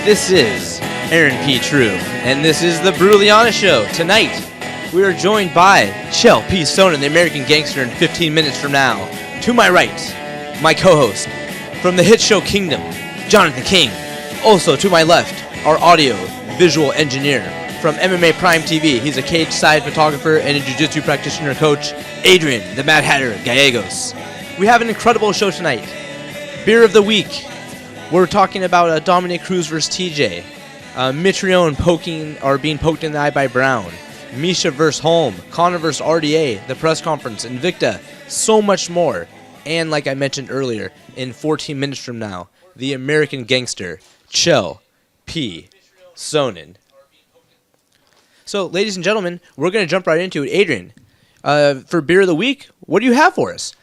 This is Aaron P. True, and this is the Bruliana Show. Tonight, we are joined by Chael P. Sonnen, the American Gangster, in 15 minutes from now. To my right, my co-host from the hit show Kingdom, Jonathan King. Also to my left, our audio visual engineer from MMA Prime TV. He's a cage-side photographer and a jiu-jitsu practitioner coach, Adrian, the Mad Hatter Gallegos. We have an incredible show tonight. Beer of the week. We're talking about Dominic Cruz versus TJ. Mitrione being poked in the eye by Brown. Misha versus Holm. Conor versus RDA. The press conference. Invicta. So much more. And like I mentioned earlier, in 14 minutes from now, the American Gangster, Chael P. Sonnen. So, ladies and gentlemen, we're going to jump right into it. Adrian, for Beer of the Week, what do you have for us?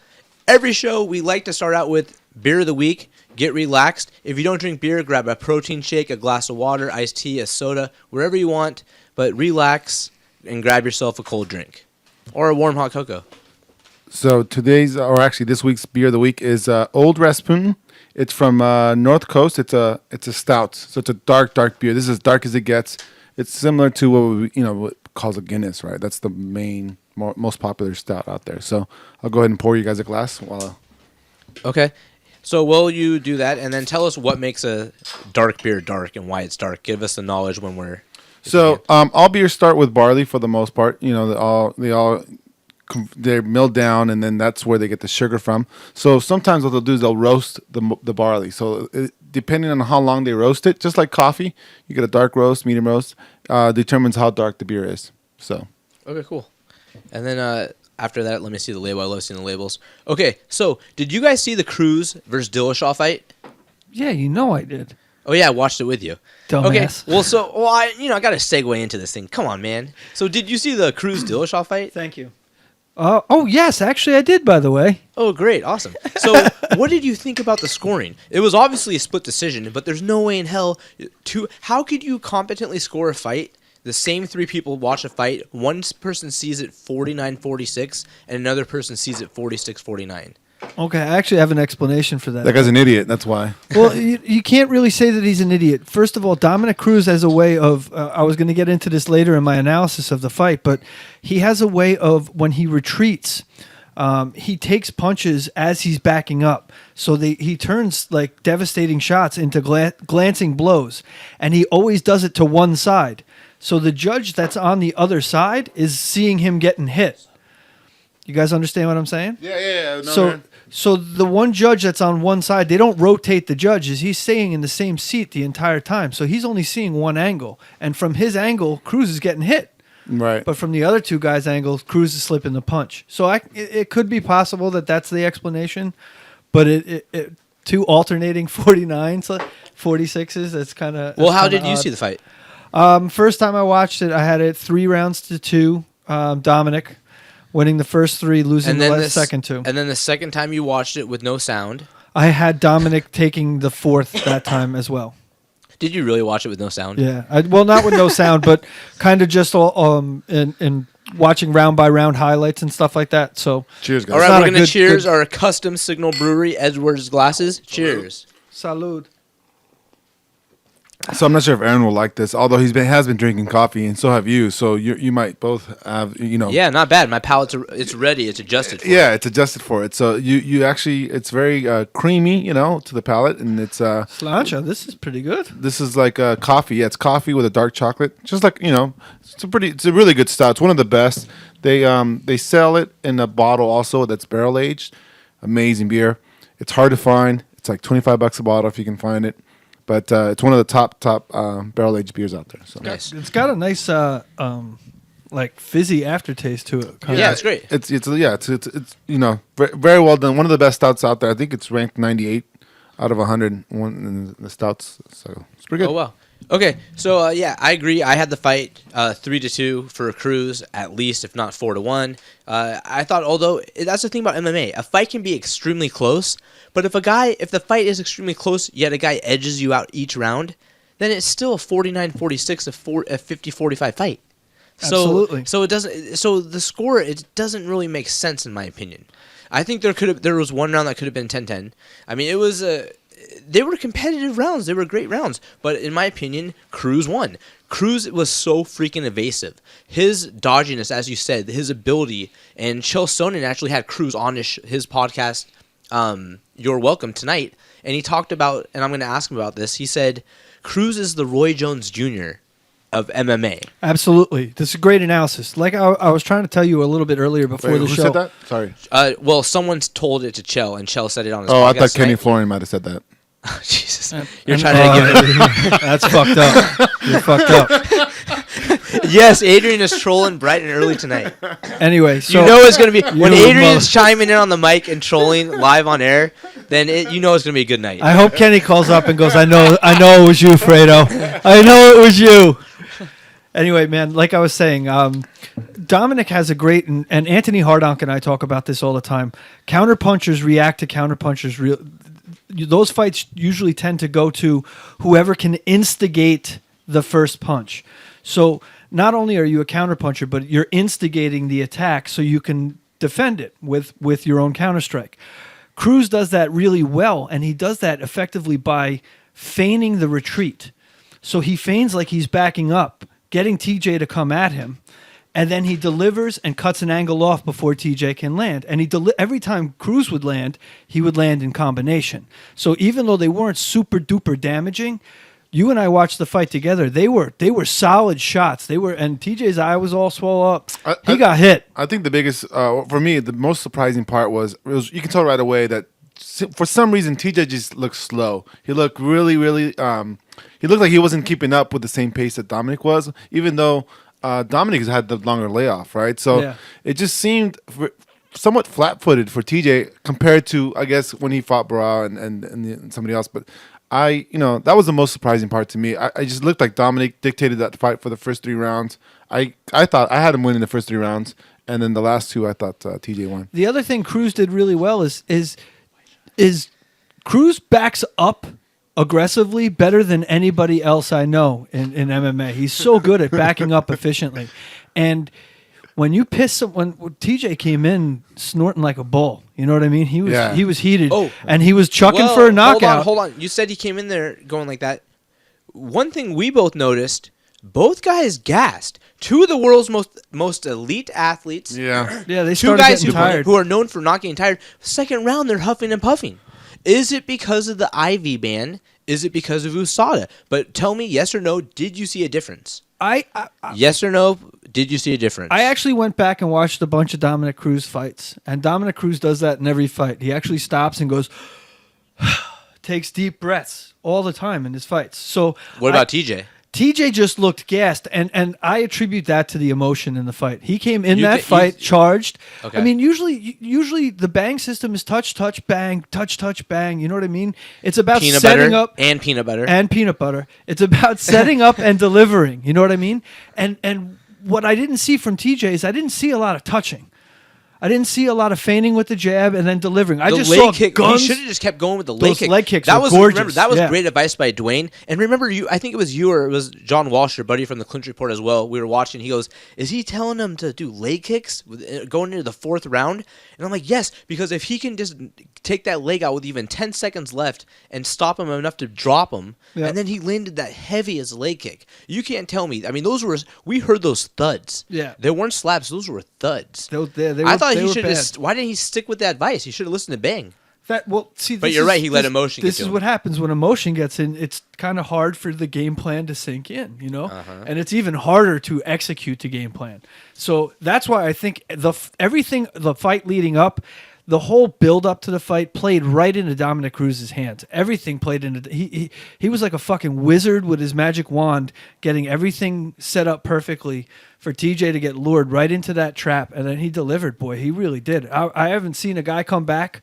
Every show, we like to start out with Beer of the Week. Get relaxed. If you don't drink beer, grab a protein shake, a glass of water, iced tea, a soda, wherever you want. But relax and grab yourself a cold drink or a warm hot cocoa. So this week's Beer of the Week is Old Rasputin. It's from North Coast. It's a stout. So it's a dark beer. This is as dark as it gets. It's similar to what calls a Guinness, right? That's the main, most popular stout out there. So I'll go ahead and pour you guys a glass. Okay. So will you do that, and then tell us what makes a dark beer dark and why it's dark? Give us the knowledge when we're... So all beers start with barley for the most part. They're milled down, and then that's where they get the sugar from. So sometimes what they'll do is they'll roast the barley. So depending on how long they roast it, just like coffee, you get a dark roast, medium roast, determines how dark the beer is. So okay, cool. And then after that, let me see the label. I love seeing the labels. Okay, so did you guys see the Cruz versus Dillashaw fight? Yeah, I did. Oh yeah, I watched it with you. Dumbass. Okay, I got to segue into this thing. Come on, man. So did you see the Cruz Dillashaw fight? Thank you. Oh yes, actually I did. By the way. Oh great, awesome. So what did you think about the scoring? It was obviously a split decision, but there's no way in hell how could you competently score a fight? The same three people watch a fight. One person sees it 49-46, and another person sees it 46-49. Okay, I actually have an explanation for that. That guy's an idiot. That's why. Well, you can't really say that he's an idiot. First of all, Dominic Cruz has a way of... I was going to get into this later in my analysis of the fight, but he has a way of, when he retreats, he takes punches as he's backing up. So he turns like devastating shots into glancing blows, and he always does it to one side. So the judge that's on the other side is seeing him getting hit. You guys understand what I'm saying? Yeah. No, so the one judge that's on one side, they don't rotate the judges. He's staying in the same seat the entire time. So he's only seeing one angle. And from his angle, Cruz is getting hit. Right. But from the other two guys' angles, Cruz is slipping the punch. So it could be possible that that's the explanation. But two alternating 49s, 46s, that's kind of... Well, how did you see the fight? First time I watched it, I had it 3-2. Dominic winning the first 3, losing the second 2. And then the second time you watched it with no sound. I had Dominic taking the 4th that time as well. Did you really watch it with no sound? Yeah. Not with no sound, but kind of just in watching round by round highlights and stuff like that. So cheers, guys. All right, we're going to cheers our custom Signal Brewery Edwards glasses. Cheers. Salud. So I'm not sure if Aaron will like this, although has been drinking coffee, and so have you. So you might both have, Yeah, not bad. My palate's it's ready. It's adjusted for it. Yeah, it's adjusted for it. So you actually, it's very creamy, to the palate, and it's... Slancha, this is pretty good. This is like coffee. Yeah, it's coffee with a dark chocolate. Just like, it's a really good stout. It's one of the best. They sell it in a bottle also that's barrel aged. Amazing beer. It's hard to find. It's like $25 a bottle if you can find it. But it's one of the top barrel aged beers out there. So nice. It's got a nice like fizzy aftertaste to it. Yeah, it's great. It's very well done. One of the best stouts out there. I think it's ranked 98 out of 100 in the stouts. So it's pretty good. Oh wow. Okay, so I agree. I had the fight 3-2 for Cruz, at least, if not 4-1. I thought, although that's the thing about MMA, a fight can be extremely close, but if the fight is extremely close, yet a guy edges you out each round, then it's still a 49-46, a 50-45 fight. Absolutely. So it doesn't. So the score, it doesn't really make sense in my opinion. I think there was one round that could have been 10-10. I mean, it was they were competitive rounds. They were great rounds. But in my opinion, Cruz won. Cruz was so freaking evasive. His dodginess, as you said, his ability, and Chael Sonnen actually had Cruz on his podcast, You're Welcome, tonight, and he talked about, and I'm going to ask him about this, he said, Cruz is the Roy Jones Jr. of MMA. Absolutely. This is great analysis. Like I was trying to tell you a little bit earlier before the who show. said that? Sorry. Well, someone told it to Chael, and Chael said it on his podcast. Oh, I thought Kenny tonight. Florian might have said that. Jesus. You're trying to give him... That's fucked up. You're fucked up. Yes, Adrian is trolling bright and early tonight. Anyway, so you know it's going to be... When You Adrian's chiming in on the mic and trolling live on air, then you know it's going to be a good night. I hope Kenny calls up and goes, I know it was you, Fredo. I know it was you. Anyway, man, like I was saying, Dominic has a great, and Anthony Hardonk and I talk about this all the time. Counterpunchers react to counterpunchers. Those fights usually tend to go to whoever can instigate the first punch. So not only are you a counterpuncher, but you're instigating the attack so you can defend it with your own counterstrike. Cruz does that really well, and he does that effectively by feigning the retreat. So he feigns like he's backing up, getting TJ to come at him, and then he delivers and cuts an angle off before TJ can land. And every time Cruz would land, he would land in combination. So even though they weren't super duper damaging, you and I watched the fight together. They were solid shots. And TJ's eye was all swollen up. He got hit. I think the biggest, for me, the most surprising part was you can tell right away that for some reason TJ just looked slow. He looked really, really. He looked like he wasn't keeping up with the same pace that Dominic was, even though Dominic has had the longer layoff, right? So it just seemed somewhat flat-footed for TJ compared to, I guess, when he fought Barao and somebody else. But that was the most surprising part to me. I just looked like Dominic dictated that fight for the first 3 rounds. I thought I had him winning the first 3 rounds, and then the last 2 I thought TJ won. The other thing Cruz did really well is Cruz backs up aggressively better than anybody else I know in MMA. He's so good at backing up efficiently. And when you when TJ came in snorting like a bull, you know what I mean? He was heated, and he was chucking for a knockout. Hold on. You said he came in there going like that. One thing we both noticed, both guys gassed. 2 of the world's most elite athletes. Yeah, they 2 started guys getting tired. who are known for not getting tired. Second round, they're huffing and puffing. Is it because of the IV ban? Is it because of USADA? But tell me, yes or no, did you see a difference? Yes or no, did you see a difference? I actually went back and watched a bunch of Dominic Cruz fights, and Dominic Cruz does that in every fight. He actually stops and goes, takes deep breaths all the time in his fights. So what about TJ? TJ just looked gassed, and I attribute that to the emotion in the fight. He came in fight charged. Okay. I mean, usually the bang system is touch, bang, touch, bang. You know what I mean? It's about setting up and peanut butter. It's about setting up and delivering. You know what I mean? And what I didn't see from TJ is I didn't see a lot of touching. I didn't see a lot of feigning with the jab and then delivering. I just saw guns. He should have just kept going with the leg kick. Leg kicks that were was gorgeous. Remember, that was great advice by Dwayne. And remember, I think it was you or it was John Walsh, your buddy from the Clinch Report as well. We were watching. He goes, "Is he telling him to do leg kicks going into the 4th round?" And I'm like, "Yes, because if he can just take that leg out with even 10 seconds left and stop him enough to drop him, and then he landed that heaviest leg kick. You can't tell me. I mean, we heard those thuds. Yeah, they weren't slaps. Those were thuds. I thought he should just. Why didn't he stick with that advice? He should have listened to Bang. But you're right. He let emotion. This is what happens when emotion gets in. It's kind of hard for the game plan to sink in, and it's even harder to execute the game plan. So that's why I think the fight leading up, the whole build up to the fight played right into Dominic Cruz's hands. Everything played into he was like a fucking wizard with his magic wand, getting everything set up perfectly for TJ to get lured right into that trap, and then he delivered. Boy, he really did. I haven't seen a guy come back.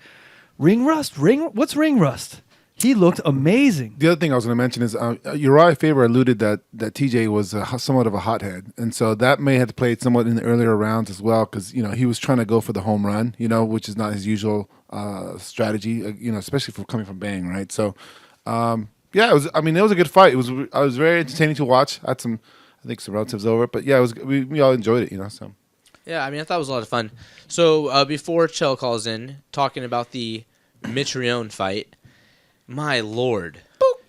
Ring rust? What's ring rust? He looked amazing. The other thing I was going to mention is Uriah Faber alluded that TJ was somewhat of a hothead, and so that may have played somewhat in the earlier rounds as well, because he was trying to go for the home run, which is not his usual strategy, especially coming from Bang, right? So, it was. I mean, it was a good fight. It was very entertaining to watch. I had some relatives over, but yeah, it was. We all enjoyed it, So. Yeah, I mean, I thought it was a lot of fun. So before Chael calls in, talking about the Mitrione fight. My lord.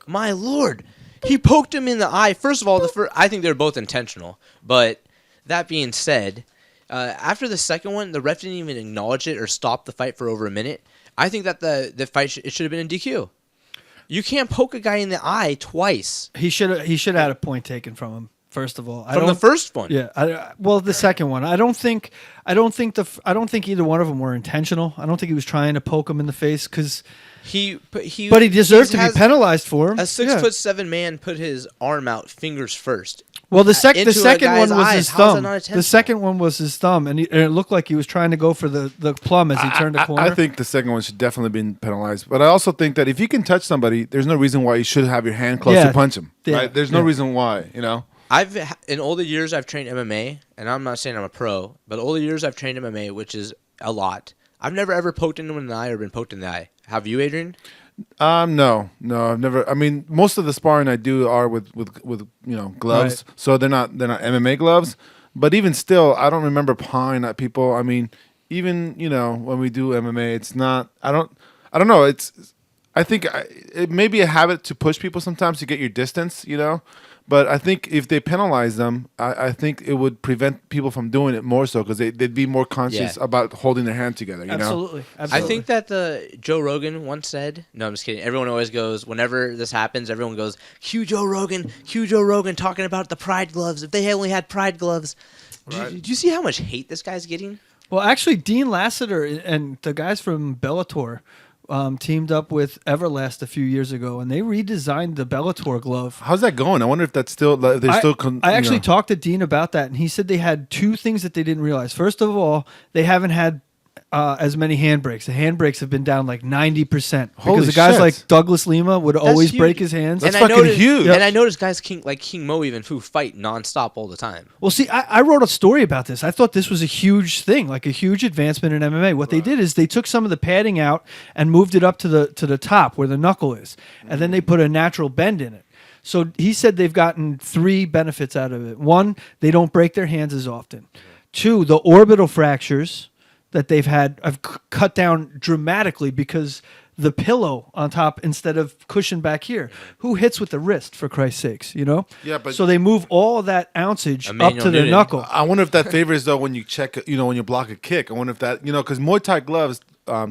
My lord. He poked him in the eye. First of all, I think they're both intentional. But that being said, after the second one, the ref didn't even acknowledge it or stop the fight for over a minute. I think that the fight it should have been in DQ. You can't poke a guy in the eye twice. He should have had a point taken from him. First of all, From the first one. Yeah. The second one. I don't think either one of them were intentional. I don't think he was trying to poke him in the face because but he deserved to be penalized for him. A 6'7" man put his arm out, fingers first. Well, the second one was his thumb. The second one was his thumb, and it looked like he was trying to go for the plum as he turned the corner. I think the second one should definitely be penalized. But I also think that if you can touch somebody, there's no reason why you should have your hand close to punch him. Yeah. Right? There's no reason why, you know? In older years, I've trained MMA, and I'm not saying I'm a pro, but older years I've trained MMA, which is a lot. I've never ever poked anyone in the eye or been poked in the eye. Have you, Adrian? No, I've never. I mean, most of the sparring I do are with gloves, Right. so they're not MMA gloves. But even still, I don't remember pawing at people. I mean, even when we do MMA, it's not. I don't know. I think it may be a habit to push people sometimes to get your distance. But I think if they penalize them, I think it would prevent people from doing it more so because they'd be more conscious about holding their hand together. Absolutely. I think that Joe Rogan once said, no, I'm just kidding. Everyone always goes, whenever this happens, everyone goes, cue Joe Rogan talking about the Pride gloves. If they only had Pride gloves. Right. Do you see how much hate this guy's getting? Well, actually, Dean Lassiter and the guys from Bellator teamed up with Everlast a few years ago, and they redesigned the Bellator glove. How's that going? I wonder if that's still. I actually talked to Dean about that, and he said they had two things that they didn't realize. First of all, they haven't had as many handbrakes. The handbrakes have been down like 90% because the guys like Douglas Lima would always break his hands. That's fucking huge. And I noticed guys like King Mo even who fight nonstop all the time. Well, see, I wrote a story about this. I thought this was a huge thing, like a huge advancement in MMA. What they did is they took some of the padding out and moved it up to the top where the knuckle is, and then they put a natural bend in it. So he said they've gotten 3 benefits out of it. 1, they don't break their hands as often. 2, the orbital fractures that they've had have cut down dramatically because the pillow on top instead of cushion back here. Who hits with the wrist, for Christ's sakes, Yeah, but so they move all that ounceage up to the knuckle. I wonder if that favors though when you check, when you block a kick. I wonder if that, because Muay Thai gloves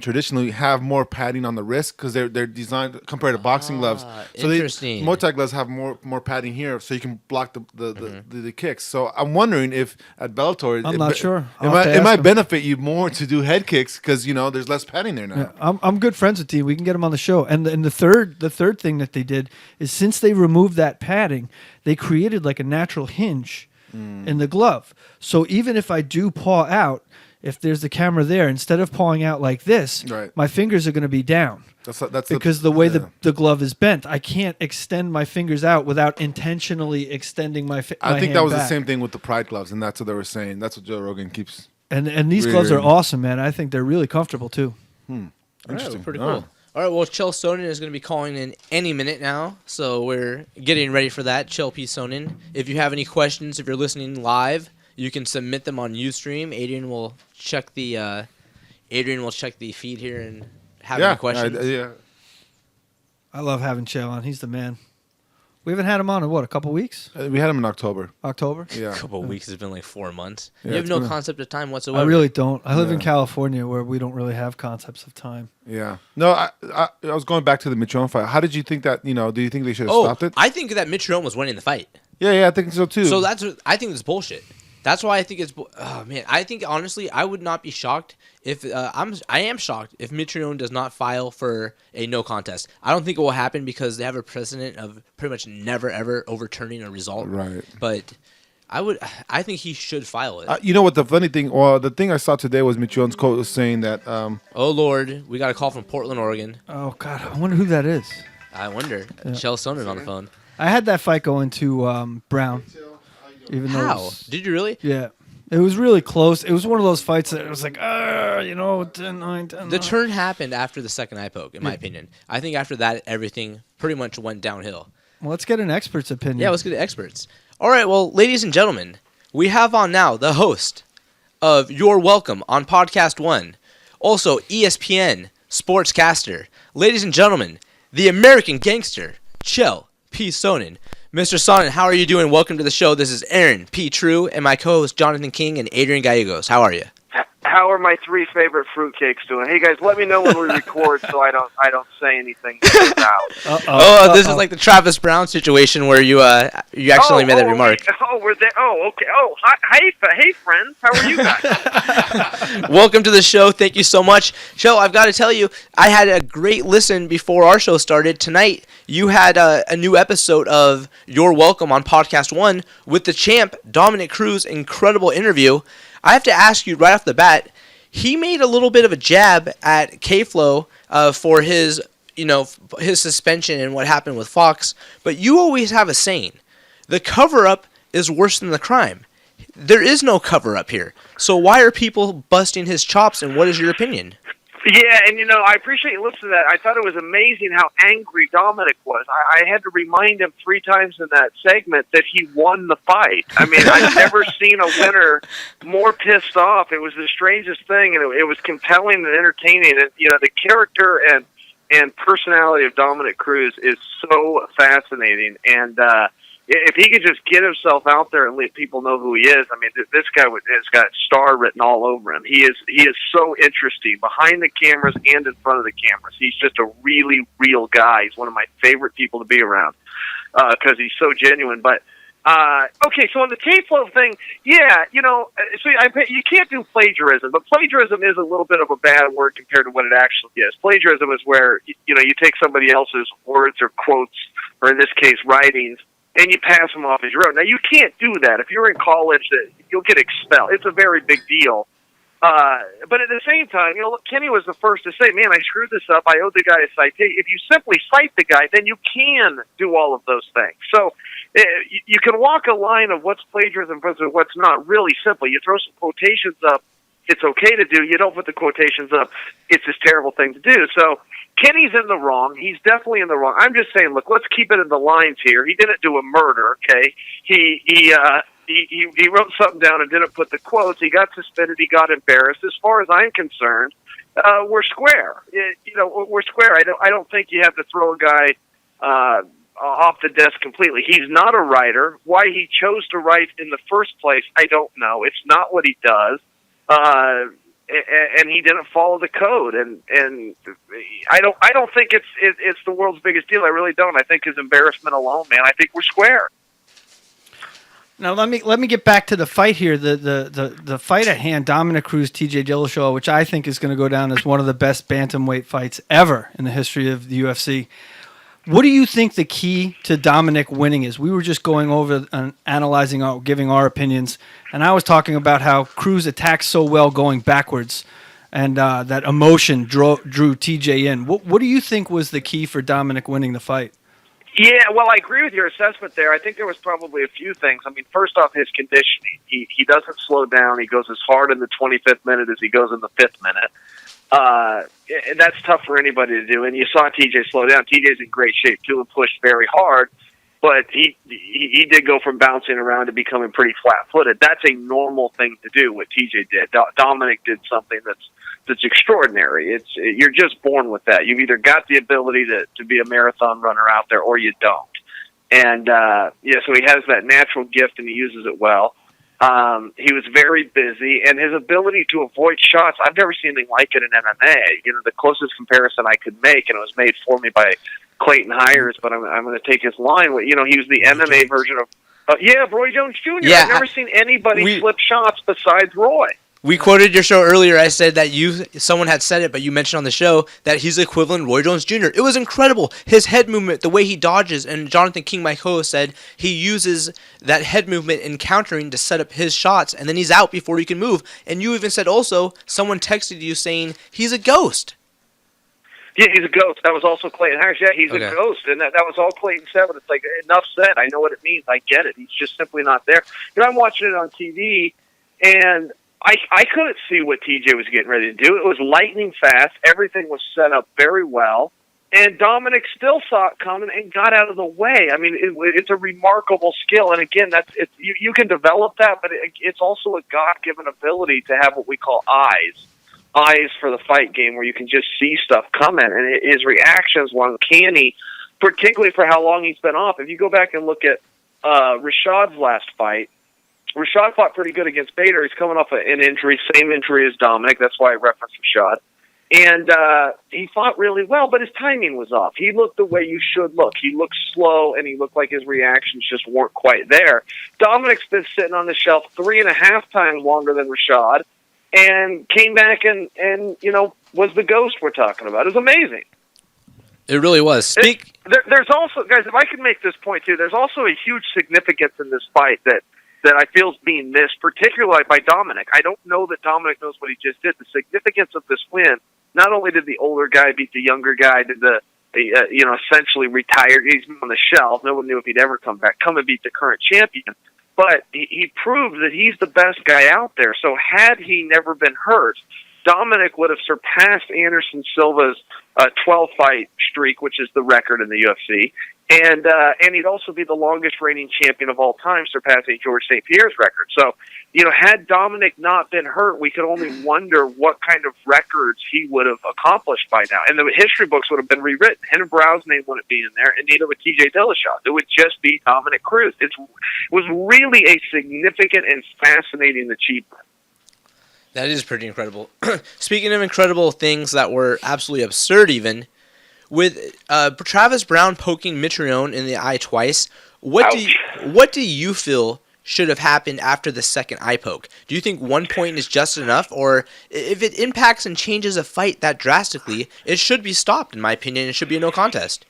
traditionally have more padding on the wrist because they're designed compared to boxing gloves. So interesting. Muay Thai gloves have more padding here, so you can block the kicks. So I'm wondering if at Bellator, I'm not sure. It might benefit you more to do head kicks because there's less padding there now. Yeah, I'm good friends with Dean. We can get him on the show. And the third thing that they did is since they removed that padding, they created like a natural hinge in the glove. So even if I do paw out, if there's the camera there, instead of pawing out like this, my fingers are going to be down. That's because the way the glove is bent, I can't extend my fingers out without intentionally extending my I think hand that was back. the same thing with the Pride gloves, and that's what they were saying. That's what Joe Rogan keeps. And these gloves are awesome, man. I think they're really comfortable too. Interesting. Pretty cool. All right, well, Chael Sonnen is going to be calling in any minute now, so we're getting ready for that. Chael P. Sonnen. If you have any questions, if you're listening live, you can submit them on Ustream. Adrian will check the feed here and have any questions. I love having Chael on. He's the man. We haven't had him on in a couple weeks? We had him in October. Yeah. A couple of weeks has been like 4 months. Yeah, you have no concept of time whatsoever. I really don't. I live in California where we don't really have concepts of time. Yeah. No, I was going back to the Mitrione fight. How did you think that, do you think they should have stopped it? I think that Mitrione was winning the fight. Yeah, I think so too. So I think it's bullshit. That's why I think it's. Oh man, I think honestly, I would not be shocked if I am shocked if Mitrione does not file for a no contest. I don't think it will happen because they have a precedent of pretty much never ever overturning a result. Right. But I think he should file it. You know what the funny thing? Well, the thing I saw today was Mitrione's quote was saying that. Oh Lord, we got a call from Portland, Oregon. Oh God, I wonder who that is. I wonder. Chael Sonnen on the phone. I had that fight going to Brown. Even How? Did you really? Yeah. It was really close. It was one of those fights that it was like, 10-9. The turn happened after the second eye poke, in my opinion. I think after that, everything pretty much went downhill. Well, let's get an expert's opinion. Yeah, let's get the experts. All right, well, ladies and gentlemen, we have on now the host of You're Welcome on Podcast One, also ESPN sportscaster. Ladies and gentlemen, the American gangster, Chael P. Sonnen. Mr. Sonnen, how are you doing? Welcome to the show. This is Aaron P. True and my co-host Jonathan King and Adrian Gallegos. How are you? How are my 3 favorite fruitcakes doing? Hey guys, let me know when we record so I don't say anything out. Oh, this is like the Travis Brown situation where you actually made that remark. We're there. Oh, okay. Oh, hey friends, how are you guys? Welcome to the show. Thank you so much. Joe, I've got to tell you, I had a great listen before our show started. Tonight, you had a new episode of You're Welcome on Podcast 1 with the champ, Dominic Cruz. Incredible interview. I have to ask you right off the bat, he made a little bit of a jab at K-Flow for his suspension and what happened with Fox, but you always have a saying, the cover-up is worse than the crime. There is no cover-up here. So why are people busting his chops, and what is your opinion? Yeah, and I appreciate you listening to that. I thought it was amazing how angry Dominic was. I had to remind him 3 times in that segment that he won the fight. I mean, I've never seen a winner more pissed off. It was the strangest thing, and it was compelling and entertaining. And the character and personality of Dominic Cruz is so fascinating. And if he could just get himself out there and let people know who he is, I mean, this guy has got star written all over him. He is so interesting behind the cameras and in front of the cameras. He's just a really real guy. He's one of my favorite people to be around because he's so genuine. But okay, so on the K-Flow thing, yeah, so you can't do plagiarism, but plagiarism is a little bit of a bad word compared to what it actually is. Plagiarism is where you take somebody else's words or quotes, or in this case, writings, and you pass them off as your own. Now, you can't do that. If you're in college, you'll get expelled. It's a very big deal. But at the same time, Kenny was the first to say, man, I screwed this up. I owed the guy a citation. If you simply cite the guy, then you can do all of those things. So you can walk a line of what's plagiarism versus what's not really simple. You throw some quotations up, it's okay to do. You don't put the quotations up, it's this terrible thing to do. So Kenny's in the wrong. He's definitely in the wrong. I'm just saying, look, let's keep it in the lines here. He didn't do a murder, okay? He wrote something down and didn't put the quotes. He got suspended. He got embarrassed. As far as I'm concerned, we're square. We're square. I don't think you have to throw a guy off the desk completely. He's not a writer. Why he chose to write in the first place, I don't know. It's not what he does. And he didn't follow the code, and I don't think it's the world's biggest deal. I really don't. I think his embarrassment alone, man. I think we're square. Now let me get back to the fight here. The fight at hand, Dominic Cruz, TJ Dillashaw, which I think is going to go down as one of the best bantamweight fights ever in the history of the UFC. What do you think the key to Dominic winning is? We were just going over and analyzing, giving our opinions, and I was talking about how Cruz attacks so well going backwards, and that emotion drew TJ in. What do you think was the key for Dominic winning the fight? Yeah, well, I agree with your assessment there. I think there was probably a few things. I mean, first off, his conditioning. He doesn't slow down. He goes as hard in the 25th minute as he goes in the 5th minute. And that's tough for anybody to do. And you saw TJ slow down. TJ's in great shape too and pushed very hard, but he did go from bouncing around to becoming pretty flat-footed. That's a normal thing to do. What TJ did, Dominic did something that's extraordinary. You're just born with that. You've either got the ability to be a marathon runner out there, or you don't. And so he has that natural gift, and he uses it well. He was very busy, and his ability to avoid shots, I've never seen anything like it in MMA. The closest comparison I could make, and it was made for me by Clayton Hires, but I'm going to take his line. He was the MMA version of, Roy Jones Jr. Yeah, I've never seen anybody flip shots besides Roy. We quoted your show earlier. I said that someone had said it, but you mentioned on the show that he's the equivalent of Roy Jones Jr. It was incredible. His head movement, the way he dodges, and Jonathan King, my co-host, said he uses that head movement in countering to set up his shots, and then he's out before he can move. And you even said also, someone texted you saying he's a ghost. Yeah, he's a ghost. That was also Clayton Harris. Yeah, he's a ghost, and that was all Clayton said. But it's like, enough said. I know what it means. I get it. He's just simply not there. I'm watching it on TV, and I couldn't see what TJ was getting ready to do. It was lightning fast. Everything was set up very well. And Dominic still saw it coming and got out of the way. I mean, it's a remarkable skill. And again, you can develop that, but it's also a God-given ability to have what we call eyes. eyes for the fight game where you can just see stuff coming, and his reactions were uncanny, particularly for how long he's been off. If you go back and look at Rashad's last fight, Rashad fought pretty good against Bader. He's coming off an injury, same injury as Dominic. That's why I referenced Rashad. And he fought really well, but his timing was off. He looked the way you should look. He looked slow, and he looked like his reactions just weren't quite there. Dominic's been sitting on the shelf 3.5 times longer than Rashad, and came back and was the ghost we're talking about. It was amazing. It really was. There's also, guys, if I could make this point too, there's also a huge significance in this fight that I feel is being missed, particularly by Dominic. I don't know that Dominic knows what he just did. The significance of this win, not only did the older guy beat the younger guy, did the essentially retired, he's on the shelf, no one knew if he'd ever come back, come and beat the current champion, but he proved that he's the best guy out there. So had he never been hurt, Dominic would have surpassed Anderson Silva's 12-fight streak, which is the record in the UFC, and he'd also be the longest reigning champion of all time, surpassing George St. Pierre's record. So, had Dominic not been hurt, we could only wonder what kind of records he would have accomplished by now. And the history books would have been rewritten. Henry Brown's name wouldn't be in there, and neither would TJ Dillashaw. It would just be Dominic Cruz. It was really a significant and fascinating achievement. That is pretty incredible. Speaking of incredible things that were absolutely absurd even, with Travis Brown poking Mitrione in the eye twice, what do you feel should have happened after the second eye poke? Do you think 1 point is just enough, or if it impacts and changes a fight that drastically, it should be stopped, in my opinion? It should be a no contest.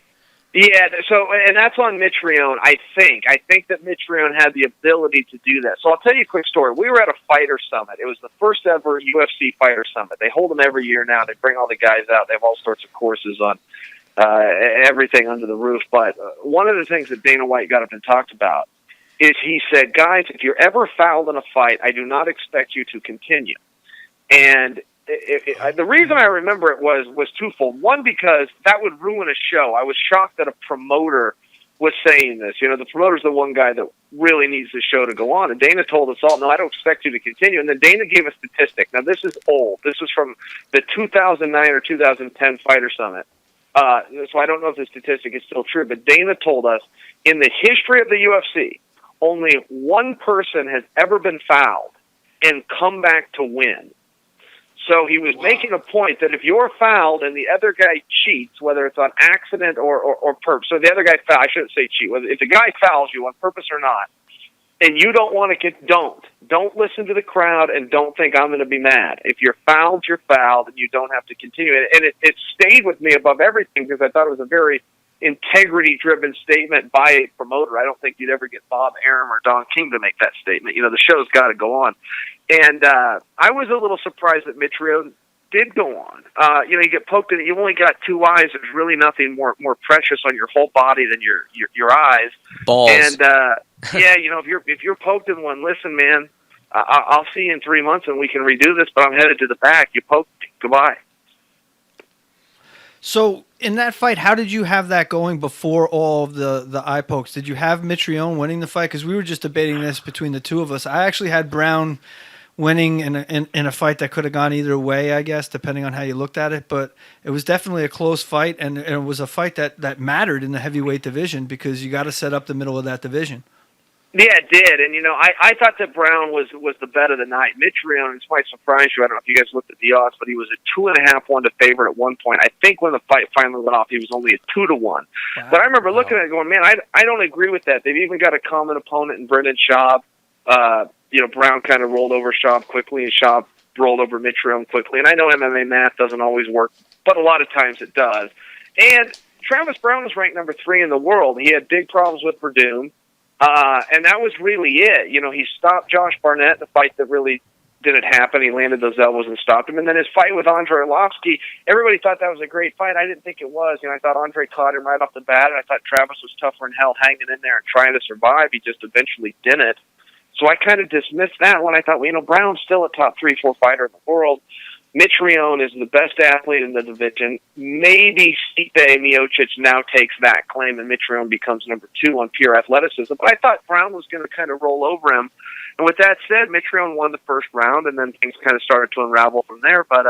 Yeah, and that's on Mitrione, I think. I think that Mitrione had the ability to do that. So I'll tell you a quick story. We were at a fighter summit. It was the first ever UFC fighter summit. They hold them every year now. They bring all the guys out. They have all sorts of courses on everything under the roof. But one of the things that Dana White got up and talked about is he said, guys, if you're ever fouled in a fight, I do not expect you to continue. And the reason I remember it was twofold. One, because that would ruin a show. I was shocked that a promoter was saying this. The promoter's the one guy that really needs the show to go on. And Dana told us all, no, I don't expect you to continue. And then Dana gave a statistic. Now, this is old. This was from the 2009 or 2010 Fighter Summit. So I don't know if the statistic is still true, but Dana told us in the history of the UFC, only one person has ever been fouled and come back to win. So he was making a point that if you're fouled and the other guy cheats, whether it's on accident or purpose, so the other guy fouled, I shouldn't say cheat, if the guy fouls you on purpose or not, and you don't want to don't listen to the crowd and don't think I'm going to be mad. If you're fouled, you're fouled, and you don't have to continue. And it stayed with me above everything because I thought it was a very integrity-driven statement by a promoter. I don't think you'd ever get Bob Arum or Don King to make that statement. The show's got to go on. And I was a little surprised that Mitrione did go on. You get poked in it. You only got two eyes. There's really nothing more precious on your whole body than your eyes. Balls. And if you're poked in one, listen, man, I'll see you in 3 months and we can redo this. But I'm headed to the back. You poked me. Goodbye. So in that fight, how did you have that going before all of the eye pokes? Did you have Mitrione winning the fight? Because we were just debating this between the two of us. I actually had Brown winning in a fight that could have gone either way, I guess, depending on how you looked at it. But it was definitely a close fight, and it was a fight that mattered in the heavyweight division because you got to set up the middle of that division. Yeah, it did. And, I thought that Brown was the bet of the night. Mitrione, this might surprise you. I don't know if you guys looked at the odds, but he was a 2.5-1 to favorite at one point. I think when the fight finally went off, he was only a 2-1. Wow. But I remember looking at it going, man, I don't agree with that. They've even got a common opponent in Brendan Schaub. Brown kind of rolled over Schaub quickly, and Schaub rolled over Mitrione quickly. And I know MMA math doesn't always work, but a lot of times it does. And Travis Brown was ranked number 3 in the world. He had big problems with Verdum. And that was really it. He stopped Josh Barnett in the fight that really didn't happen. He landed those elbows and stopped him. And then his fight with Andre Arlovski, everybody thought that was a great fight. I didn't think it was. I thought Andre caught him right off the bat, and I thought Travis was tougher than hell hanging in there and trying to survive. He just eventually didn't. So I kind of dismissed that one. I thought, Brown's still a top 3-4 fighter in the world. Mitrione is the best athlete in the division. Maybe Stipe Miocic now takes that claim, and Mitrione becomes number 2 on pure athleticism. But I thought Brown was going to kind of roll over him. And with that said, Mitrione won the first round, and then things kind of started to unravel from there. But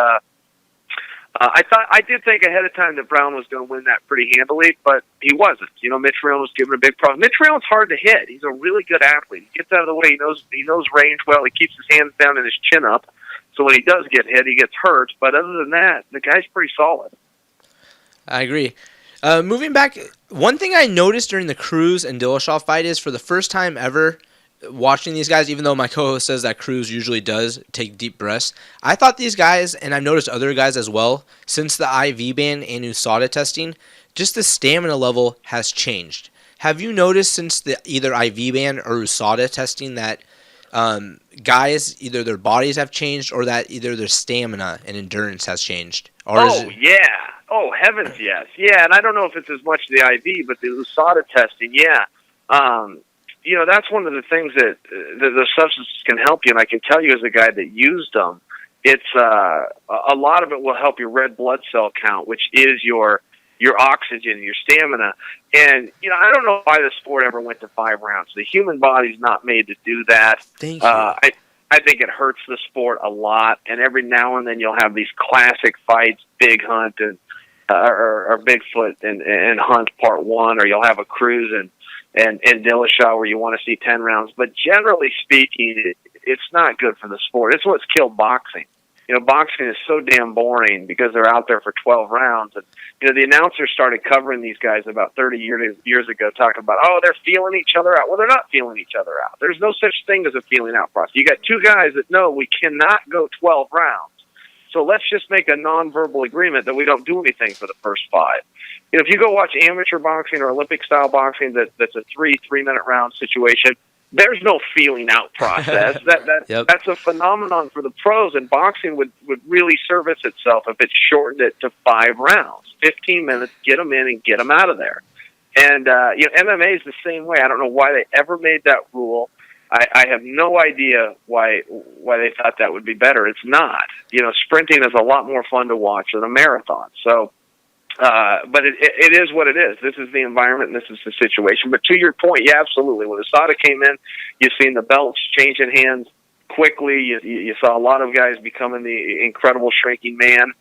I did think ahead of time that Brown was going to win that pretty handily, but he wasn't. You know, Mitrione was given a big problem. Mitrione's hard to hit. He's a really good athlete. He gets out of the way. He knows range well. He keeps his hands down and his chin up. So when he does get hit, he gets hurt. But other than that, the guy's pretty solid. I agree. Moving back, one thing I noticed during the Cruz and Dillashaw fight is for the first time ever watching these guys, even though my co-host says that Cruz usually does take deep breaths, I thought these guys, and I've noticed other guys as well, since the IV ban and USADA testing, just the stamina level has changed. Have you noticed since the either IV ban or USADA testing that guys, either their bodies have changed or that either their stamina and endurance has changed? Or yeah. Oh, heavens, yes. Yeah, and I don't know if it's as much the IV, but the USADA testing, yeah. You know, that's one of the things that the substances can help you, and I can tell you as a guy that used them, it's a lot of it will help your red blood cell count, which is your oxygen, your stamina. And, you know, I don't know why the sport ever went to 5 rounds. The human body's not made to do that. Thank you. I think it hurts the sport a lot, and every now and then you'll have these classic fights, Big Hunt and or Bigfoot and Hunt Part 1, or you'll have a Cruz and Dillashaw where you want to see 10 rounds. But generally speaking, it's not good for the sport. It's what's killed boxing. You know, boxing is so damn boring because they're out there for 12 rounds. And, you know, the announcers started covering these guys about 30 years ago, talking about, oh, they're feeling each other out. Well, they're not feeling each other out. There's no such thing as a feeling out process. You got 2 guys that know we cannot go 12 rounds. So let's just make a nonverbal agreement that we don't do anything for the first 5. You know, if you go watch amateur boxing or Olympic-style boxing that's a 3-minute round situation, there's no feeling out process. That's a phenomenon for the pros, and boxing would really service itself if it shortened it to 5 rounds, 15 minutes, get them in and get them out of there. And you know, MMA is the same way. I don't know why they ever made that rule. I have no idea why they thought that would be better. It's not. You know, sprinting is a lot more fun to watch than a marathon. So, but it is what it is. This is the environment, and this is the situation. But to your point, yeah, absolutely. When USADA came in, you've seen the belts changing hands quickly. You saw a lot of guys becoming the incredible shrinking man.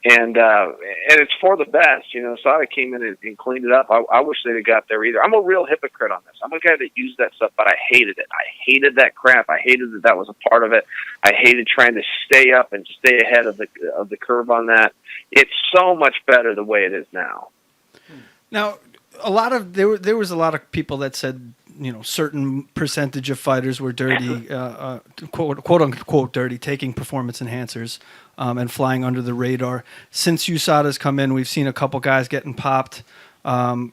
And it's for the best. You know, USADA came in and cleaned it up. I wish they'd have got there either. I'm a real hypocrite on this. I'm a guy that used that stuff, but I hated it. I hated that crap. I hated that was a part of it. I hated trying to stay up and stay ahead of the curve on that. It's so much better the way it is now. Now, there was a lot of people that said, you know, certain percentage of fighters were dirty, quote unquote dirty, taking performance enhancers and flying under the radar. Since USADA's come in, we've seen a couple guys getting popped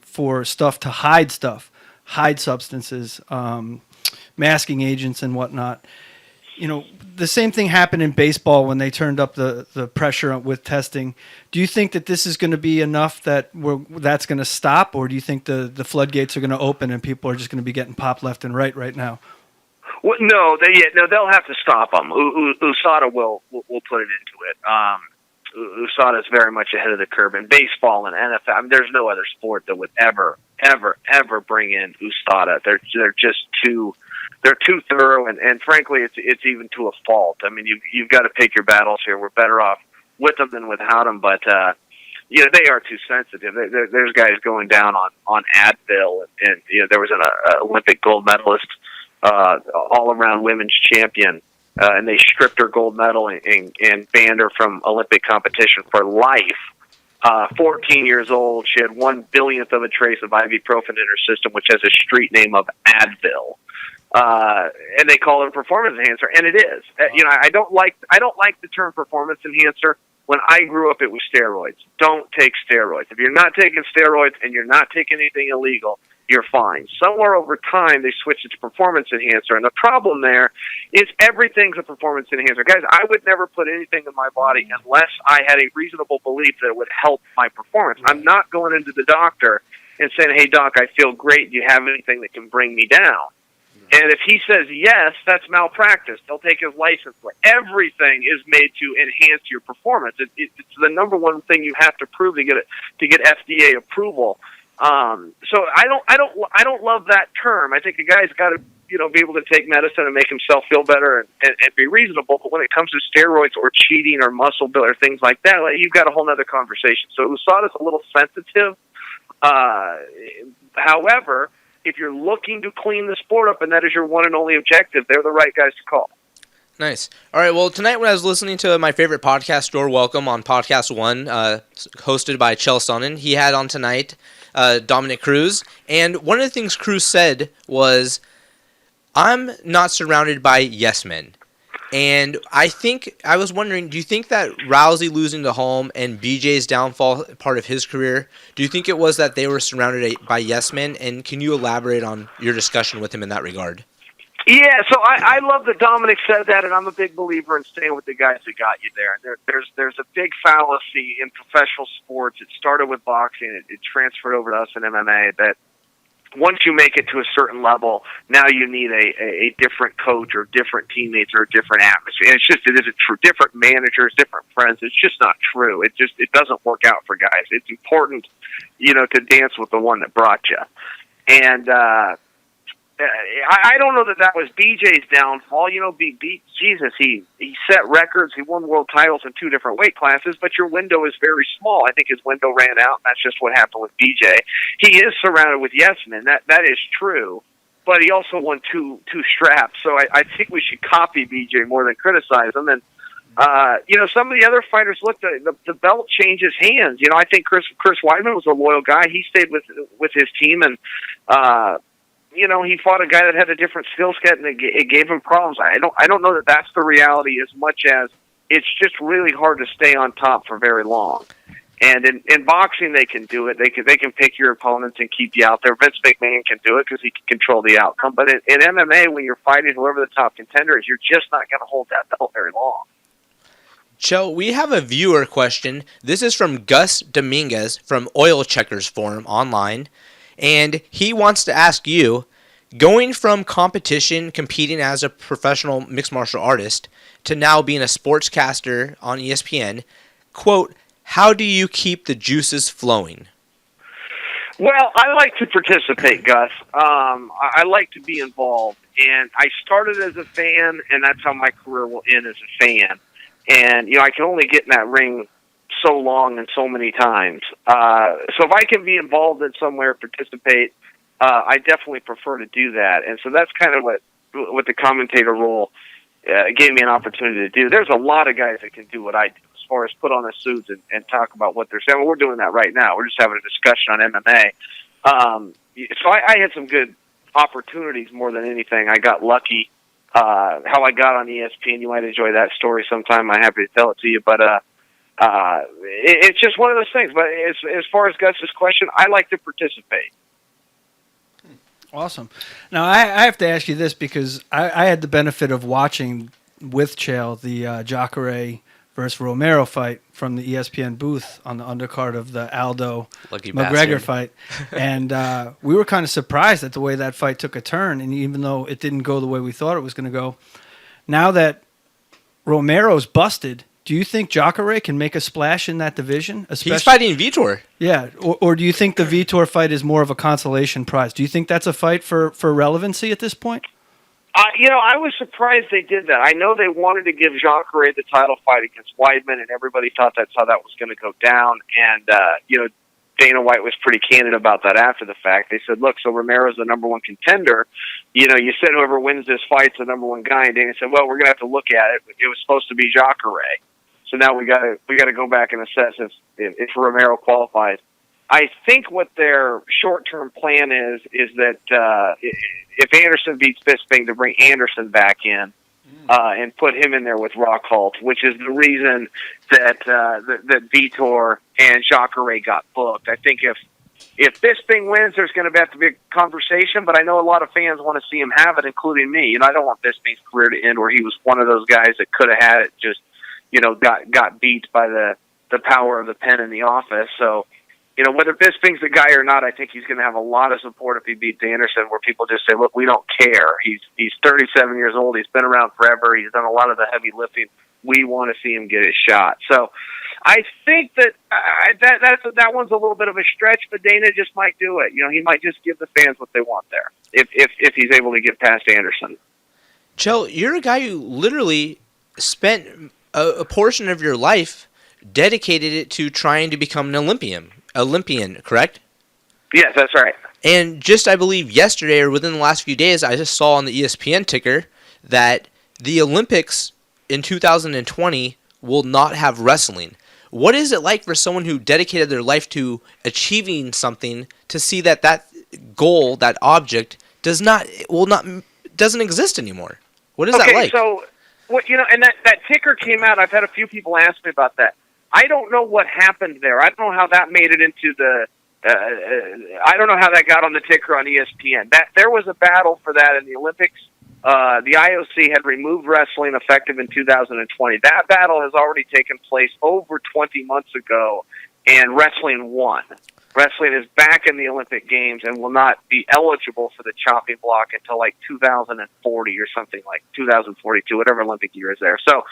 for stuff to hide substances, masking agents and whatnot. You know, the same thing happened in baseball when they turned up the pressure with testing. Do you think that this is going to be enough that's going to stop, or do you think the floodgates are going to open and people are just going to be getting popped left and right now? Well, no, they'll have to stop them. USADA will put it into it. USADA is very much ahead of the curve in baseball and NFL. I mean, there's no other sport that would ever bring in USADA. They're just too. They're too thorough, and frankly, it's even to a fault. I mean, you've got to pick your battles here. We're better off with them than without them, but you know, they are too sensitive. There's guys going down on Advil, and you know, there was an Olympic gold medalist, all-around women's champion, and they stripped her gold medal and banned her from Olympic competition for life. 14 years old, she had 1/1000th of a trace of ibuprofen in her system, which has a street name of Advil. And they call it a performance enhancer, and it is. You know, I don't like the term performance enhancer. When I grew up, it was steroids. Don't take steroids. If you're not taking steroids and you're not taking anything illegal, you're fine. Somewhere over time, they switched it to performance enhancer, and the problem there is everything's a performance enhancer. Guys, I would never put anything in my body unless I had a reasonable belief that it would help my performance. I'm not going into the doctor and saying, hey, doc, I feel great. Do you have anything that can bring me down? And if he says yes, that's malpractice. They'll take his license away. Everything is made to enhance your performance. It's the number one thing you have to prove to get FDA approval. So I don't love that term. I think a guy's got to be able to take medicine and make himself feel better and be reasonable. But when it comes to steroids or cheating or muscle build or things like that, you've got a whole other conversation. So USADA's a little sensitive. However, if you're looking to clean the sport up and that is your one and only objective, they're the right guys to call. Nice. All right, well, tonight when I was listening to my favorite podcast, Door Welcome, on Podcast One, hosted by Chael Sonnen, he had on tonight Dominic Cruz. And one of the things Cruz said was, I'm not surrounded by yes men. And I was wondering, do you think that Rousey losing to Holm and BJ's downfall part of his career, do you think it was that they were surrounded by yes men? And can you elaborate on your discussion with him in that regard? Yeah, so I love that Dominic said that, and I'm a big believer in staying with the guys that got you there. There's a big fallacy in professional sports. It started with boxing. It transferred over to us in MMA that once you make it to a certain level, now you need a different coach or different teammates or a different atmosphere. And it isn't true. Different managers, different friends. It's just not true. It doesn't work out for guys. It's important, to dance with the one that brought you. And I don't know that was BJ's downfall. Jesus, he set records. He won world titles in 2 different weight classes, but your window is very small. I think his window ran out, and that's just what happened with BJ. He is surrounded with yes men. That is true, but he also won two straps. So I think we should copy BJ more than criticize him. And some of the other fighters, look, the belt changes hands. I think Chris Weidman was a loyal guy. He stayed with his team, and he fought a guy that had a different skill set, and it gave him problems. I don't know that that's the reality as much as it's just really hard to stay on top for very long. And in boxing, they can do it. They can pick your opponents and keep you out there. Vince McMahon can do it because he can control the outcome. But in MMA, when you're fighting whoever the top contender is, you're just not going to hold that belt very long. Chael, we have a viewer question. This is from Gus Dominguez from Oil Checkers Forum online. And he wants to ask you, going from competing as a professional mixed martial artist to now being a sportscaster on ESPN, quote, how do you keep the juices flowing? Well, I like to participate, Gus. I like to be involved. And I started as a fan, and that's how my career will end, as a fan. And, I can only get in that ring so long and so many times. So if I can be involved in somewhere, participate, I definitely prefer to do that. And so that's kind of what the commentator role gave me an opportunity to do. There's a lot of guys that can do what I do, as far as put on the suits and talk about what they're saying. Well, we're doing that right now. We're just having a discussion on MMA. So I had some good opportunities more than anything. I got lucky. How I got on ESPN, you might enjoy that story sometime. I'm happy to tell it to you. But it's just one of those things. But as far as Gus's question, I like to participate. Awesome. Now, I have to ask you this because I had the benefit of watching with Chael the Jacare versus Romero fight from the ESPN booth on the undercard of the Aldo Lucky McGregor bastard. fight. And we were kind of surprised at the way that fight took a turn. And even though it didn't go the way we thought it was going to go, now that Romero's busted, do you think Jacare can make a splash in that division? He's fighting Vitor. Yeah, or do you think the Vitor fight is more of a consolation prize? Do you think that's a fight for relevancy at this point? I was surprised they did that. I know they wanted to give Jacare the title fight against Weidman, and everybody thought that's how that was going to go down. And, Dana White was pretty candid about that after the fact. They said, look, so Romero's the number one contender. You said whoever wins this fight's the number one guy. And Dana said, well, we're going to have to look at it. It was supposed to be Jacare. So now we got to go back and assess if Romero qualifies. I think what their short-term plan is that if Anderson beats Bisping, to bring Anderson back in and put him in there with Rockhold, which is the reason that that Vitor and Jacare got booked. I think if Bisping wins, there's going to have to be a conversation, but I know a lot of fans want to see him have it, including me. I don't want Bisping's career to end where he was one of those guys that could have had it, just got beat by the power of the pen in the office. So whether Bisping's the guy or not, I think he's going to have a lot of support if he beats Anderson, where people just say, look, we don't care. He's 37 years old. He's been around forever. He's done a lot of the heavy lifting. We want to see him get his shot. So I think that that one's a little bit of a stretch, but Dana just might do it. He might just give the fans what they want there if he's able to get past Anderson. Chael, you're a guy who literally spent a portion of your life dedicated it to trying to become an Olympian, correct? Yes, that's right. And just, I believe, yesterday or within the last few days, I just saw on the ESPN ticker that the Olympics in 2020 will not have wrestling. What is it like for someone who dedicated their life to achieving something to see that goal, that object, doesn't exist anymore? What is that like? So, and that ticker came out. I've had a few people ask me about that. I don't know what happened there. I don't know how that made it into the. I don't know how that got on the ticker on ESPN. That there was a battle for that in the Olympics. The IOC had removed wrestling effective in 2020. That battle has already taken place over 20 months ago, and wrestling won. Wrestling is back in the Olympic Games and will not be eligible for the chopping block until like 2040 or something, like 2042, whatever Olympic year is there. So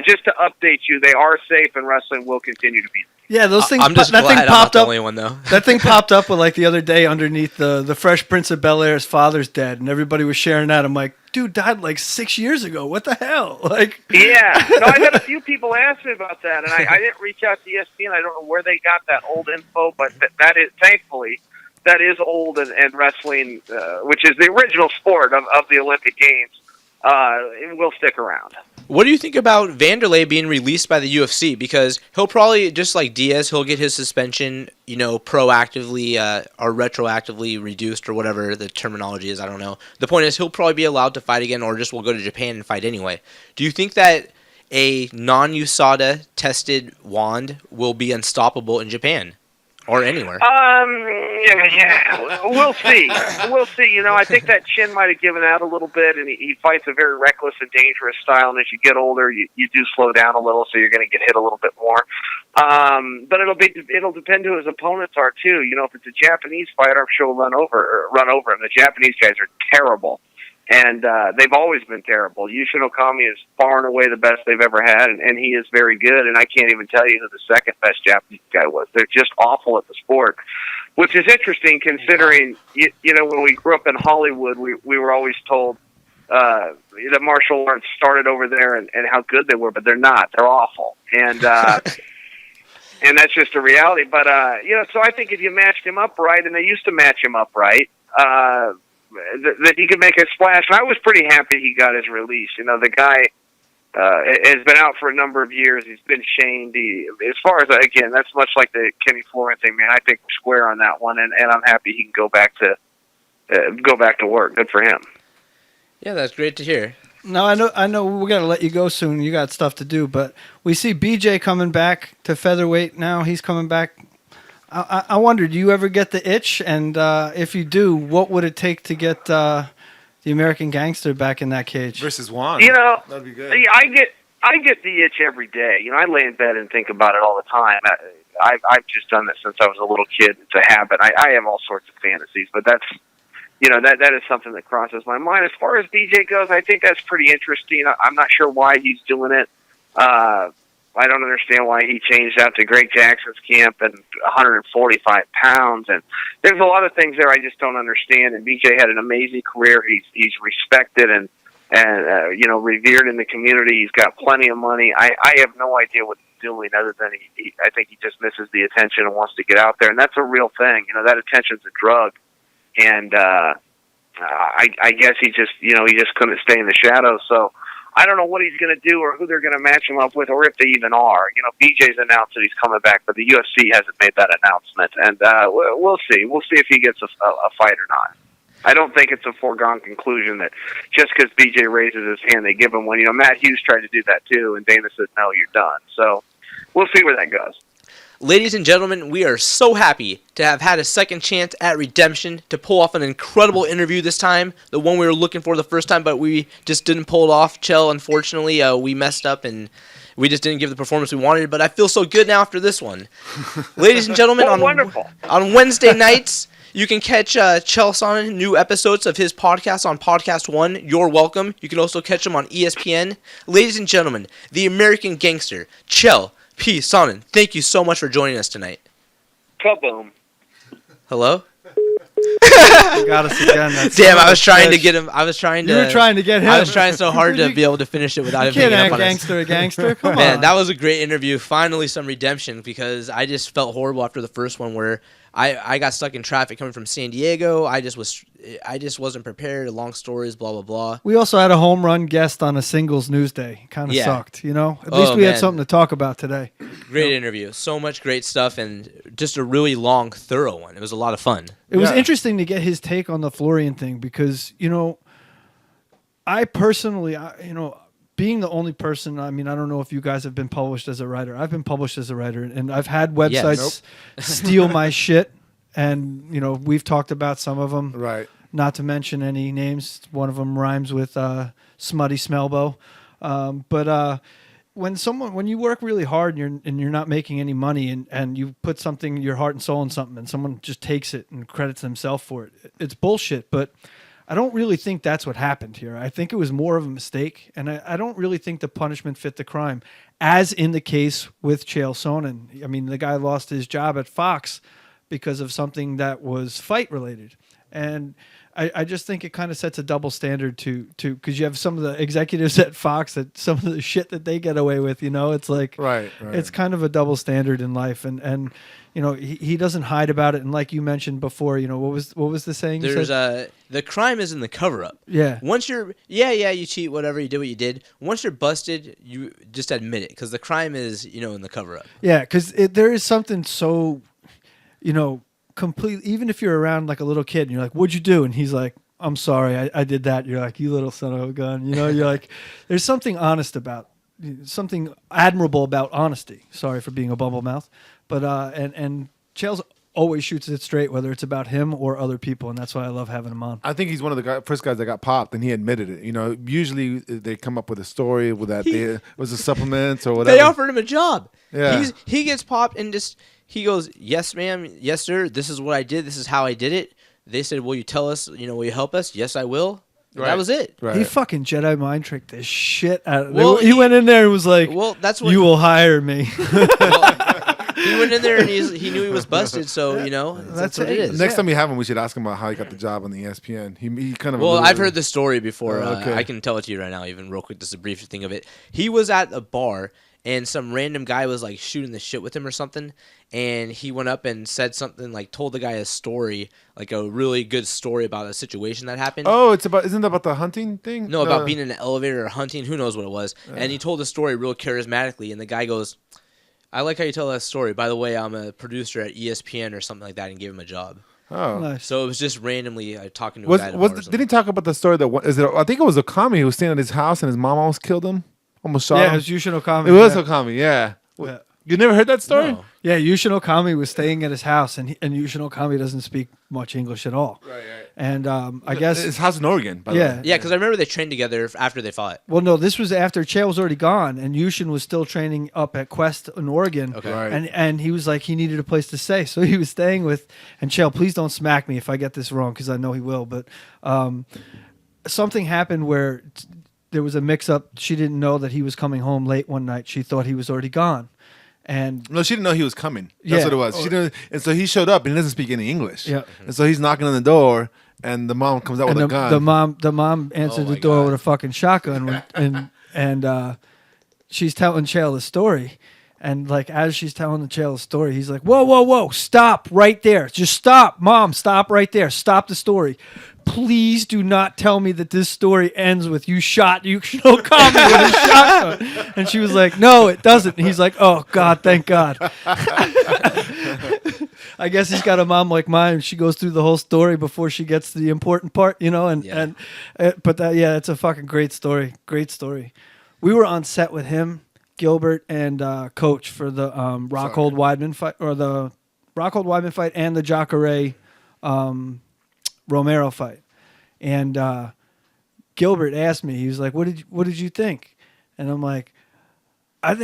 just to update you, they are safe and wrestling will continue to be. Yeah, those things. I'm just that glad thing I'm popped not the up. only one, though. That thing popped up with, like, the other day underneath the Fresh Prince of Bel-Air's father's dead, and everybody was sharing that. I'm like, dude died like 6 years ago. What the hell? Like, yeah, no, I had a few people ask me about that, and I didn't reach out to ESPN. I don't know where they got that old info, but that is, thankfully, that is old, and wrestling, which is the original sport of the Olympic Games, it will stick around. What do you think about Vanderlei being released by the UFC? Because he'll probably, just like Diaz, he'll get his suspension, proactively or retroactively reduced or whatever the terminology is. I don't know. The point is he'll probably be allowed to fight again or just will go to Japan and fight anyway. Do you think that a non-USADA tested wand will be unstoppable in Japan or anywhere? Yeah, we'll see. We'll see. I think that chin might have given out a little bit, and he fights a very reckless and dangerous style. And as you get older, you do slow down a little, so you're going to get hit a little bit more. But it'll depend who his opponents are too. If it's a Japanese fighter, I'm sure he'll run over him. The Japanese guys are terrible, and they've always been terrible. Yushin Okami is far and away the best they've ever had, and he is very good. And I can't even tell you who the second best Japanese guy was. They're just awful at the sport. Which is interesting considering, when we grew up in Hollywood, we were always told that martial arts started over there and how good they were, but they're not. They're awful. And and that's just a reality. But, so I think if you matched him up right, and they used to match him up right, that he could make a splash. And I was pretty happy he got his release. The guy has been out for a number of years. He's been shamed. As far as, again, that's much like the Kenny Florian thing, man. I think we're square on that one, and I'm happy he can go back to work. Good for him. Yeah, that's great to hear. No, I know we got to let you go soon. You got stuff to do, but we see BJ coming back to featherweight now. He's coming back. I wonder, do you ever get the itch? And if you do, what would it take to get the American Gangster back in that cage versus Juan? That'd be good. I get the itch every day. I lay in bed and think about it all the time. I've just done this since I was a little kid. It's a habit. I have all sorts of fantasies, but that's that is something that crosses my mind. As far as BJ goes, I think that's pretty interesting. I'm not sure why he's doing it. I don't understand why he changed out to Greg Jackson's camp and 145 pounds. And there's a lot of things there I just don't understand. And BJ had an amazing career. He's respected and revered in the community. He's got plenty of money. I have no idea what he's doing other than I think he just misses the attention and wants to get out there. And that's a real thing. That attention's a drug. And I guess he just couldn't stay in the shadows. So I don't know what he's going to do or who they're going to match him up with or if they even are. BJ's announced that he's coming back, but the UFC hasn't made that announcement. And we'll see. We'll see if he gets a fight or not. I don't think it's a foregone conclusion that just because BJ raises his hand, they give him one. Matt Hughes tried to do that too, and Dana said, no, you're done. So we'll see where that goes. Ladies and gentlemen, we are so happy to have had a second chance at redemption to pull off an incredible interview this time, the one we were looking for the first time, but we just didn't pull it off. Chael, unfortunately, we messed up and We just didn't give the performance we wanted, but I feel so good now after this one. Ladies and gentlemen, Wonderful. on Wednesday nights, you can catch Chael Sonnen new episodes of his podcast on Podcast One. You're welcome. You can also catch him on ESPN. Ladies and gentlemen, the American gangster, Chael P. Sonnen. Thank you so much for joining us tonight. Kaboom. Hello? You got us again. That's Damn, so I was trying to bitch. get him. I was trying to. You were trying to get him. I was trying so hard to be able to finish it without You him can't hanging up act on us. gangster a gangster. Come on. Man, that was a great interview. Finally, some redemption because I just felt horrible after the first one where I got stuck in traffic coming from San Diego. I just wasn't prepared. Long stories, blah blah blah. We also had a home run guest on a singles news day. Kind of Yeah. sucked, you know. At least we had Man. something to talk about today. Great interview. So much great stuff and just a really long, thorough one. It was a lot of fun. It was Yeah. interesting to get his take on the Florian thing because, you know, I personally, being the only person, I mean, I don't know if you guys have been published as a writer. I've been published as a writer, and I've had websites steal my shit, and, you know, we've talked about some of them. Right. Not to mention any names. One of them rhymes with Smutty Smellbo. But when you work really hard and you're not making any money and you put something, your heart and soul in something, and someone just takes it and credits themselves for it, it's bullshit. But I don't really think that's what happened here. I think it was more of a mistake, and I don't really think the punishment fit the crime, as in the case with Chael Sonnen. I mean, the guy lost his job at Fox because of something that was fight related, and I just think it kind of sets a double standard to because you have some of the executives at Fox that some of the shit that they get away with, you know, it's like Right. it's kind of a double standard in life, and you know he doesn't hide about it, and like you mentioned before, you know, what was the saying? You There's said? the crime is in the cover up. Yeah. Once you're you cheat, whatever, you did what you did. Once you're busted, you just admit it because the crime is in the cover up. Yeah, because there is something so, you know, complete. Even if you're around like a little kid and you're like, "What'd you do?" and he's like, "I'm sorry, I did that." You're like, "You little son of a gun," you know. You're like, there's something honest about, something admirable about honesty. Sorry for being a bubble mouth, but and Chael's always shoots it straight, whether it's about him or other people, and that's why I love having him on. I think he's one of the first guys that got popped, and he admitted it. You know, usually they come up with a story with that it was a supplement or whatever. They offered him a job. Yeah. He gets popped and just he goes, "Yes, ma'am. Yes, sir. This is what I did. This is how I did it." They said, "Will you tell us? Will you help us?" "Yes, I will." And Right. that was it. Right. He fucking Jedi mind tricked the shit out of. Well, he went in there and was like, Well, that's what "You will hire me." he went in there and he knew he was busted. So that's what it is. Next time we have him, we should ask him about how he got the job on the ESPN. He kind of. Well, I've heard the story before. Oh, okay. I can tell it to you right now, even real quick, just a brief thing of it. He was at a bar, and some random guy was, like, shooting the shit with him or something, and he went up and said something, like, told the guy a story, like a really good story about a situation that happened. Oh, isn't that about the hunting thing? No, about being in an elevator or hunting, who knows what it was. And he told the story real charismatically, and the guy goes, "I like how you tell that story. By the way, I'm a producer at ESPN," or something like that, and gave him a job. Oh. Nice. So it was just randomly talking to a guy at a bar or something. Did he talk about the story I think it was Okami who was staying at his house and his mom almost killed him? Almost shot Yeah, him? it was Yushin Okami. It was yeah. Okami, yeah. Yeah. You never heard that story? No. Yeah, Yushin Okami was staying at his house, and Yushin Okami doesn't speak much English at all. Right. And I guess His house in Oregon, by the Yeah. way. Yeah, because I remember they trained together after they fought. Well, no, this was after Chael was already gone, and Yushin was still training up at Quest in Oregon. Okay. Right. And he was like, he needed a place to stay, so he was staying with. And Chael, please don't smack me if I get this wrong, because I know he will. But something happened where there was a mix-up. She didn't know that he was coming home late one night. She thought he was already gone, and No, she didn't know he was coming. That's Yeah. what it was. She didn't, and so he showed up and he doesn't speak any English. Yeah. And so he's knocking on the door, and the mom comes out with a gun. the mom answered Oh my the door God. with a fucking shotgun, and she's telling Chael the story. And like as she's telling the Chael the story, he's like, "Whoa, stop right there! Just stop, Mom! Stop right there! Stop the story! Please do not tell me that this story ends with you shot Yushin Okami with a shotgun." And she was like, "No, it doesn't." And he's like, "Oh God, thank God." I guess he's got a mom like mine. She goes through the whole story before she gets to the important part, you know. But it's a fucking great story. Great story. We were on set with him, Gilbert, and Coach for the Rockhold Weidman fight, or the Rockhold Weidman fight, and the Jacare Romero fight. And Gilbert asked me, he was like, "What did you think?" And I'm like, I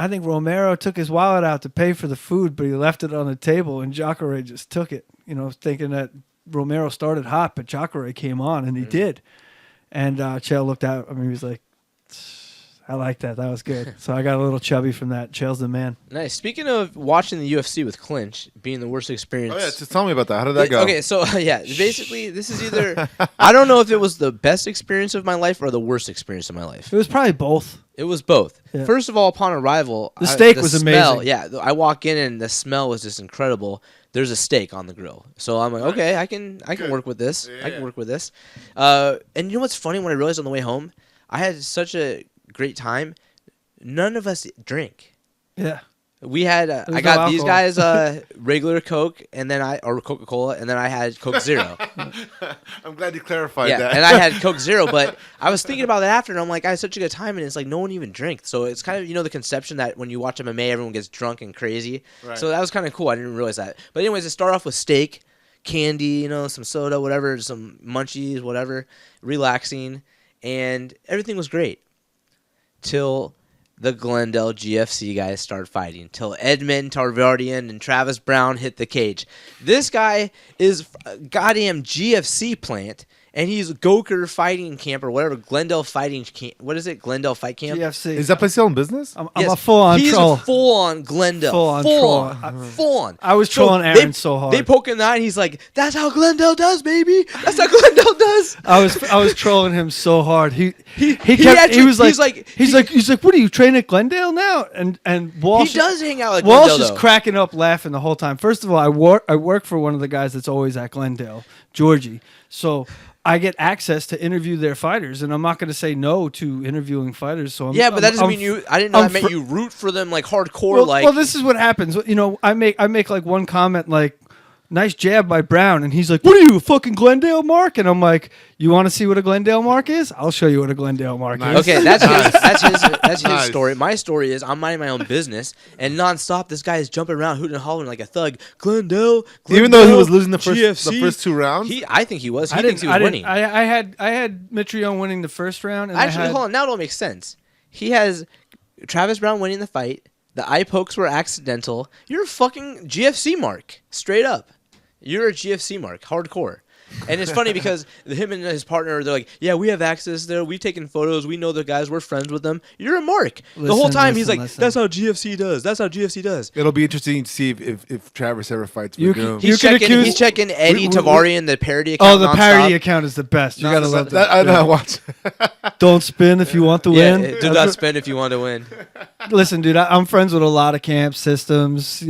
think Romero took his wallet out to pay for the food, but he left it on the table, and Jacare just took it, thinking that Romero started hot, but Jacare came on, and he did. And Chael looked out. I mean, he was like, I like that. That was good. So I got a little chubby from that. Chael's the man. Nice. Speaking of watching the UFC with clinch being the worst experience. Oh, yeah. Just tell me about that. How did that go? Okay, so, basically, this is either... I don't know if it was the best experience of my life or the worst experience of my life. It was probably both. It was both. Yeah. First of all, upon arrival... The steak was smell, amazing. Yeah, I walk in and the smell was just incredible. There's a steak on the grill. So I'm like, okay, I can work with this. Yeah. I can work with this. And you know what's funny? When I realized on the way home, I had such a great time. None of us drink. Yeah. We had I got these guys regular Coke or Coca-Cola, and then I had Coke Zero. I'm glad you clarified that. And I had Coke Zero, but I was thinking about that after, and I'm like, I had such a good time, and it's like no one even drinks. So it's kind of the conception that when you watch MMA, everyone gets drunk and crazy. Right. So that was kind of cool. I didn't realize that. But anyways, it started off with steak, candy, some soda, whatever, some munchies, whatever, relaxing, and everything was great till the Glendale GFC guys start fighting, till Edmund Tarverdyan and Travis Brown hit the cage. This guy is a goddamn GFC plant, and he's Goker Fighting Camp or whatever, Glendale Fighting Camp. What is it? Glendale Fight Camp? GFC. Is that place still in business? I'm a full-on troll. He's a full-on Glendale. Full-on. I was trolling Aaron so hard. They poking the eye, and he's like, that's how Glendale does, baby. That's how Glendale does. I was trolling him so hard. He was like, what are you training at Glendale now? And Walsh, he does hang out at Walsh Glendale, is cracking up laughing the whole time. First of all, I work for one of the guys that's always at Glendale, Georgie. So I get access to interview their fighters, and I'm not going to say no to interviewing fighters. So but that doesn't mean you. I didn't know that meant you root for them like hardcore. Well, this is what happens. I make like one comment like, "Nice jab by Brown," and he's like, "What are you, a fucking Glendale mark?" And I'm like, "You want to see what a Glendale mark is? I'll show you what a Glendale mark is." Okay, that's his story. My story is I'm minding my own business, and nonstop this guy is jumping around, hooting and hollering like a thug. Glendale, even though he was losing the GFC. first two rounds. I think he was. He thinks he was winning. I had Mitrione winning the first round. And hold on. Now it all makes sense. He has Travis Brown winning the fight. The eye pokes were accidental. You're a fucking GFC mark, straight up. You're a GFC mark, hardcore. And it's funny because him and his partner, they're like, yeah, we have access there. We've taken photos. We know the guys. We're friends with them. You're a mark. The whole time he's like, that's how GFC does. That's how GFC does. It'll be interesting to see if Travis ever fights with Goom. He's checking Eddie Tavarian, the parody account. Oh, the parody account is the best. You got to love that. I know. Watch. Don't spin if you want to win. Do not spin if you want to win. Listen, dude, I'm friends with a lot of camp systems,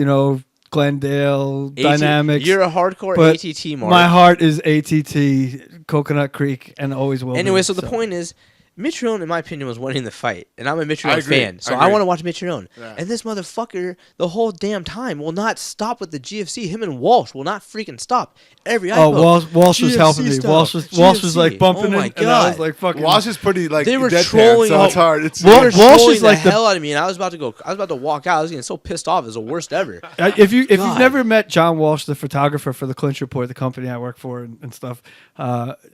Glendale, Dynamics. You're a hardcore ATT mark. My heart is ATT, Coconut Creek, and always will be. Anyway, so the point is, Mitrione, in my opinion, was winning the fight, and I'm a Mitrione fan, so I want to watch Mitrione. Yeah. And this motherfucker, the whole damn time, will not stop with the GFC. Him and Walsh will not freaking stop. Every Walsh was helping me. Walsh was like bumping my it, God. and I was like fucking. Walsh is pretty like they were deadpan, trolling. So it's hard. Walsh is like the hell out of me, and I was about to walk out. I was getting so pissed off. It was the worst ever. If you've never met John Walsh, the photographer for the Clinch Report, the company I work for and stuff,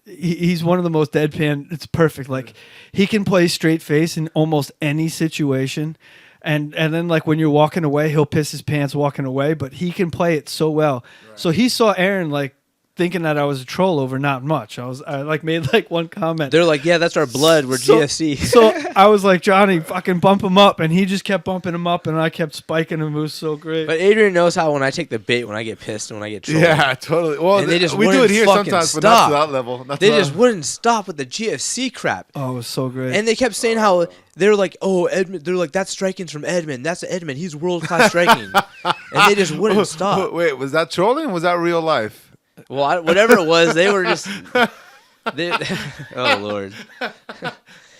he's one of the most deadpan. It's perfect. Like he can play straight face in almost any situation. And then like when you're walking away, he'll piss his pants walking away, but he can play it so well. Right. So he saw Aaron like thinking that I was a troll over not much. I like made like one comment. They're like, yeah, that's our blood. We're GFC. So I was like, Johnny, fucking bump him up, and he just kept bumping him up, and I kept spiking him. It was so great. But Adrian knows how when I take the bait, when I get pissed, and when I get trolled. Yeah, totally. Well, and we do it here sometimes, but not to that level. They just wouldn't stop with the GFC crap. Oh, it was so great. And they kept saying how they're like, oh, Edmund. They're like, that's striking's from Edmund. That's Edmund. He's world class striking. And they just wouldn't stop. Wait, was that trolling? Was that real life? Well, whatever it was, they were just. Oh Lord,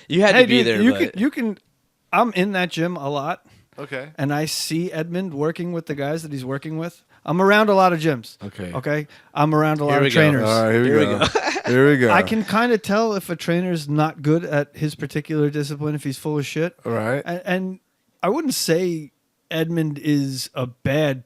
you had to be there. You can. I'm in that gym a lot. Okay. And I see Edmund working with the guys that he's working with. I'm around a lot of gyms. Okay. I'm around a lot of trainers. All right, here we go. Here we go. I can kind of tell if a trainer's not good at his particular discipline, if he's full of shit. All right. And I wouldn't say Edmund is a bad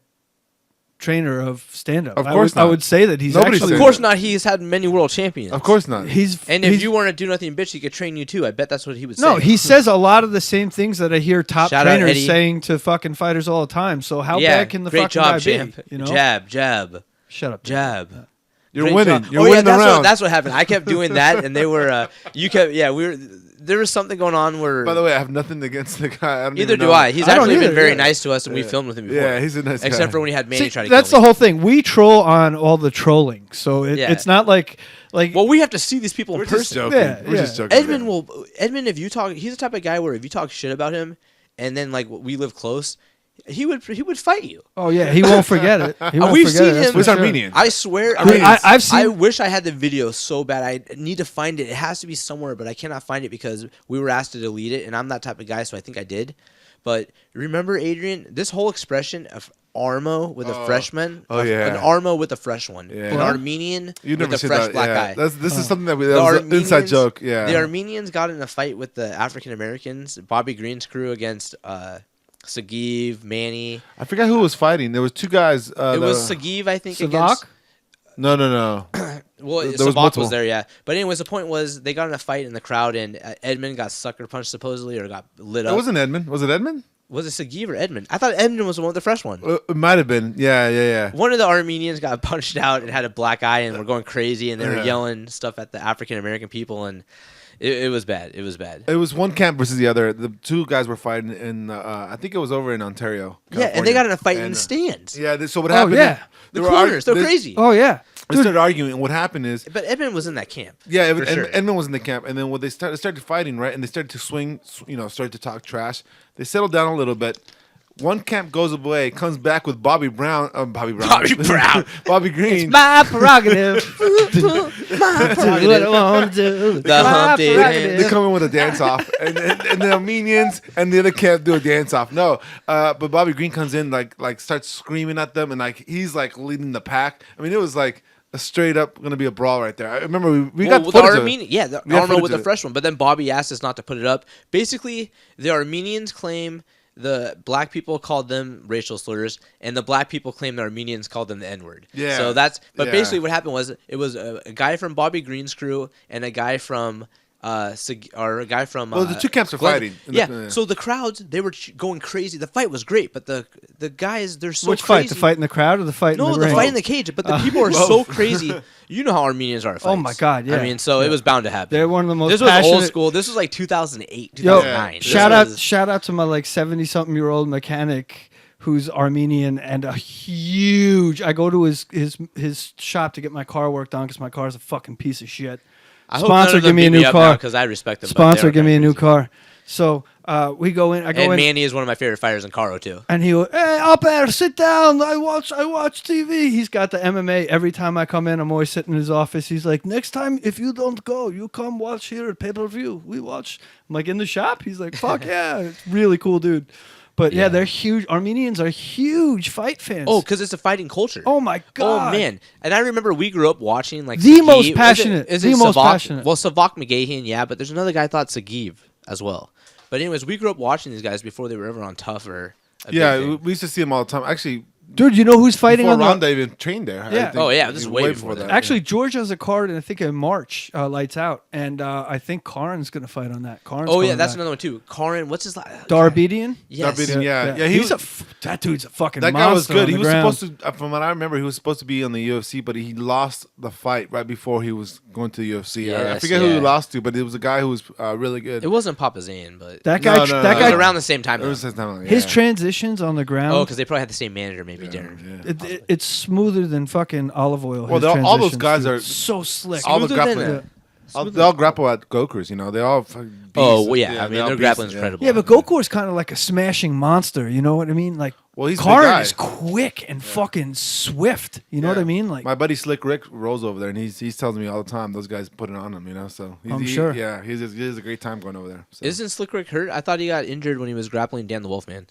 trainer of stand-up. Of course I not. would say that he's Nobody actually. Of said course that. not. He's had many world champions. Of course not. And if you weren't a do nothing bitch, he could train you too. I bet that's what he would say. No, he says a lot of the same things that I hear top Shout out trainers Eddie. saying to fucking fighters all the time. So how bad can the great fucking job, guy champ. be? You know? Jab. Shut up, Jab. You're Great winning. job. You're oh yeah, winning the that's round. what that's what happened. I kept doing that, and they were. You kept. Yeah, we were. There was something going on where. By the way, I have nothing against the guy. I don't Neither even do know. I. He's I don't actually been either, very yeah. nice to us, and we filmed with him before. Yeah, he's a nice guy. Except for when he had Manny See, try to that's kill the me. whole thing. We troll on all the trolling, so Yeah. it's not like Well, we have to see these people in We're just person. joking. Yeah, We're yeah. just joking. Edmund, if you talk, he's the type of guy where if you talk shit about him, and then like we live close, he would fight you. Oh yeah, he won't forget it. He won't We've forget seen it, that's him- for Who's sure. Armenian? I swear, Dude, I've seen- I wish I had the video so bad. I need to find it. It has to be somewhere, but I cannot find it because we were asked to delete it, and I'm that type of guy, so I think I did. But remember, Adrian, this whole expression of Armo with a freshman, Oh, yeah. an Armo with a fresh one, Yeah. an What? Armenian You with never a said fresh that. black Yeah. guy. This is something that was The an inside Armenians- joke. Yeah. The Armenians got in a fight with the African Americans, Bobby Green's crew against Sagiv, Manny. I forgot who was fighting. There was two guys. It was Sagiv, I think. Savak? Against, No. well, There was Savak multiple. was there, yeah. But anyways, the point was they got in a fight in the crowd, and Edmund got sucker punched supposedly, or got lit It up. wasn't Edmund. Was it Edmund? Was it Sagiv or Edmund? I thought Edmund was the one with the fresh one. It might have been. Yeah. One of the Armenians got punched out and had a black eye, and were going crazy, and they were Yeah. yelling stuff at the African American people, and it was bad. It was bad. It was one camp versus the other. The two guys were fighting in. I think it was over in Ontario. Yeah, and they California. got in a fight in And, the stands. Yeah. So what Oh, happened? yeah. is The they were corners, they're they- crazy. Oh yeah, They started arguing, and what happened is, But Edmund was in that camp. yeah, for sure. Edmund was in the camp, and then when they started fighting, right, and they started to swing, started to talk trash. They settled down a little bit. One camp goes away, comes back with Bobby Brown. Bobby Green. my prerogative. Do what I want to do. The My Humpty. prerogative. They come in with a dance off, and the Armenians and the other camp do a dance off. No, but Bobby Green comes in like starts screaming at them, and like he's like leading the pack. I mean, it was like a straight up gonna be a brawl right there. I remember we got the footage of it. Armenian, yeah, the We got Armo footage with of the it. fresh one. But then Bobby asked us not to put it up. Basically, the Armenians claim the black people called them racial slurs, and the black people claim the Armenians called them the N-word. Yeah. So that's. But Yeah. basically, what happened was it was a guy from Bobby Green's crew and a guy from. Or a guy from. Well, the two camps are Glen- fighting. Yeah. So the crowds, they were going crazy. The fight was great, but the guys, they're so Which crazy. fight? The fight in the crowd or the fight in No, the the ring? fight in the cage. But the people are so crazy. You know how Armenians are. At Oh fights. my God, yeah. I mean, so it was bound to happen. They're one of the most This was passionate. old school. This was like 2008, Yo, 2009. This was- shout out to my like 70-something-year-old mechanic who's Armenian and a huge. I go to his shop to get my car worked on because my car is a fucking piece of shit. I hope Sponsor, none of them give me a beat new up car. because I respect them. but Sponsor, they're give me a new crazy. car. So we go in. I go And in. Manny is one of my favorite fighters in Caro too. And he goes, hey, up there, sit down. I watch TV. He's got the MMA. Every time I come in, I'm always sitting in his office. He's like, next time, if you don't go, you come watch here at pay-per-view. We watch. I'm like, in the shop? He's like, fuck yeah. It's really cool, dude. But yeah, they're huge. Armenians are huge fight fans. Oh, because it's a fighting culture. Oh my God. Oh man! And I remember we grew up watching like The Sagiv- most passionate. Is The it most Savak? passionate. Well, Savak McGahian, yeah, but there's another guy I thought Sagiv as well. But anyways, we grew up watching these guys before they were ever on Tough or. A Yeah, big thing. we used to see him all the time. Actually, Dude, you know who's fighting before on the... Ronda even trained there. I Yeah. think. Oh, yeah, this is way before that. Actually, George has a card, and I think in March, Lights Out. And I think Karn's going to fight on that. Karn's Oh yeah, going that's back. another one too. Karin, what's his last? Darbedian? Yes. Darbedian, yeah. He He's was, that dude's a fucking that guy was monster good. on He the was ground. supposed to, from what I remember, he was supposed to be on the UFC, but he lost the fight right before he was going to the UFC. I Yes, forget who he yeah. lost to, but it was a guy who was really good. It wasn't Papa Zane, but That guy, No, no, that no, it guy, was around the same time. It Though. was his time, his yeah. transitions on the ground. Oh, because they probably had the same manager, maybe Darren. Yeah. It's smoother than fucking olive oil. Well, his all those transitions, guys dude. are so slick. all the Smoother than grappling. a- They all grapple at Gokers, you know. They all fucking beasts. Oh well, yeah. I they mean, all their beasts, grappling's yeah. incredible. Yeah, but Gokor's kind of like a smashing monster. You know what I mean? Like, Well, he's a big Karin guy. is quick and fucking swift. You know what I mean? Like, my buddy Slick Rick rolls over there, and he's tells me all the time those guys put it on him, you know. So I'm sure. Yeah, he has a great time going over there. So. Isn't Slick Rick hurt? I thought he got injured when he was grappling Dan the Wolfman.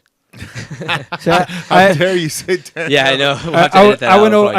so How dare you say that? Yeah, I know. I went over.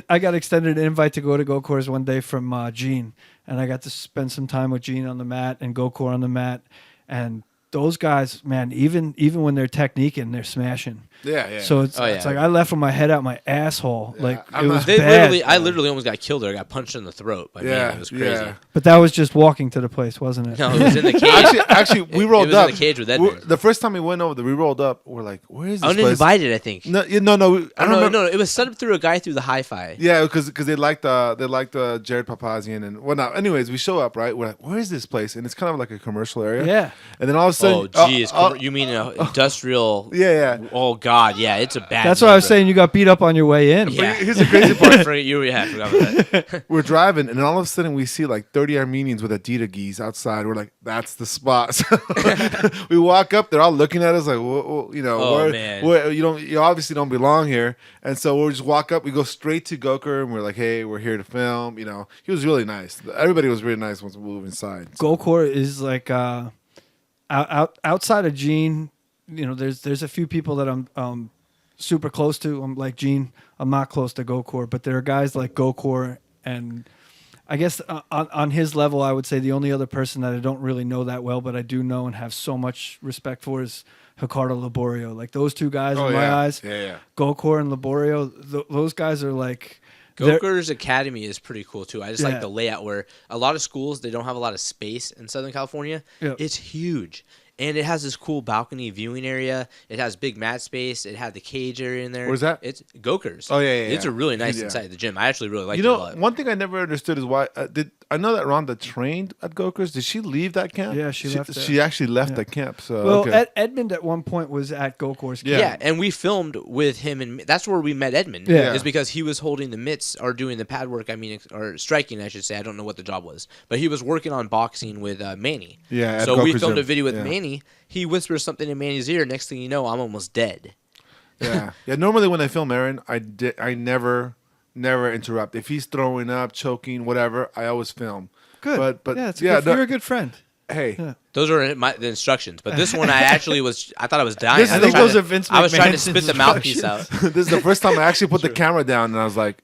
I got extended an invite to go to Gokor's one day from Gene, and I got to spend some time with Gene on the mat and Gokor on the mat, and those guys, man, even when they're techniquing, they're smashing. Yeah. So it's Oh, yeah. it's like I left with my head out my asshole. Yeah. Like I'm it not- was They bad. I literally almost got killed there. I got punched in the throat by Manny. It was crazy. Yeah. But that was just walking to the place, wasn't it? No, it was in the cage. Actually, we rolled it was up. in the cage with We're- Edmund. The first time we went over there, we rolled up. We're like, "Where is this place?" Uninvited, I think. No. I Oh, don't no, remember. no, it was set up through a guy through the hi-fi. Yeah, because they liked Jared Papazian and whatnot. Anyways, we show up, right? We're like, "Where is this place?" And it's kind of like a commercial area. Yeah. And then all of a sudden, Oh, geez. You mean industrial? Yeah. Oh, God. Yeah, it's a bad That's what I was neighborhood. saying. You got beat up on your way in. Yeah. Here's the crazy I part. forgot I forgot about that. We're driving, and all of a sudden we see like 30 Armenians with Adidas geese outside. We're like, "That's the spot." So we walk up, they're all looking at us like, Oh, man. you obviously don't belong here." And so we'll just walk up. We go straight to Goker, and we're like, "Hey, we're here to film." He was really nice. Everybody was really nice once we moved inside. So, Gokor is like outside of Gene. There's a few people that I'm super close to. I'm like Gene. I'm not close to Gokor, but there are guys like Gokor, and I guess on his level, I would say the only other person that I don't really know that well, but I do know and have so much respect for is Ricardo Laborio. Like those two guys in my eyes, Yeah. Gokor and Laborio. Those guys are like. they're- Goker's Academy is pretty cool, too. I just like Yeah. the layout where a lot of schools, they don't have a lot of space in Southern California. Yep. It's huge. And it has this cool balcony viewing area. It has big mat space. It had the cage area in there. Where's that? It's Goker's. Oh, yeah. It's a really nice Yeah. inside the gym. I actually really like it a lot. One thing I never understood is why I know that Rhonda trained at Goker's. Did she leave that camp? Yeah, she left She actually left the camp. So Well, okay. Edmund at one point was at Gokor's camp. Yeah. And we filmed with him, and that's where we met Edmund. Yeah. Is because he was holding the mitts or doing the pad work. Or striking, I should say. I don't know what the job was, but he was working on boxing with Manny. Yeah, at So we Goker's filmed a gym. video with Yeah. Manny. He whispers something in Manny's ear. Next thing you know, I'm almost dead. Yeah. Normally when I film Aaron, I never interrupt. If he's throwing up, choking, whatever, I always film. Good. But you're a good friend. Hey, Yeah. Those are the instructions. But this one, I thought I was dying. This I is was the- trying those to- are Vince I was trying to McMahon's spit the mouthpiece out. this is the first time I actually put the camera down, and I was like,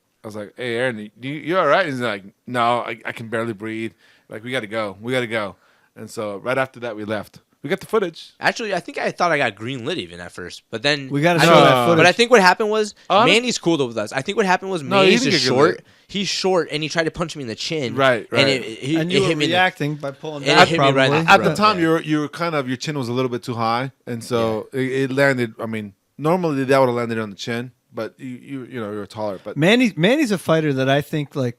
"Hey, Aaron, you all right?" He's like, "No, I can barely breathe. Like, we got to go." And so right after that, we left. We got the footage. Actually, I thought I got green lit even at first. But then We gotta I show don't- that footage. But I think what happened was Honest- Manny's cool with us. I think what happened was No, he Manny's didn't just get green short. lit. He's short, and he tried to punch me in the chin. Right. And And it you hit were me in the- reacting by pulling And it back, hit me right probably. in the At the throat. time, your chin was a little bit too high, and so it landed. I mean, normally that would have landed on the chin, but you're taller. But Manny's a fighter that I think like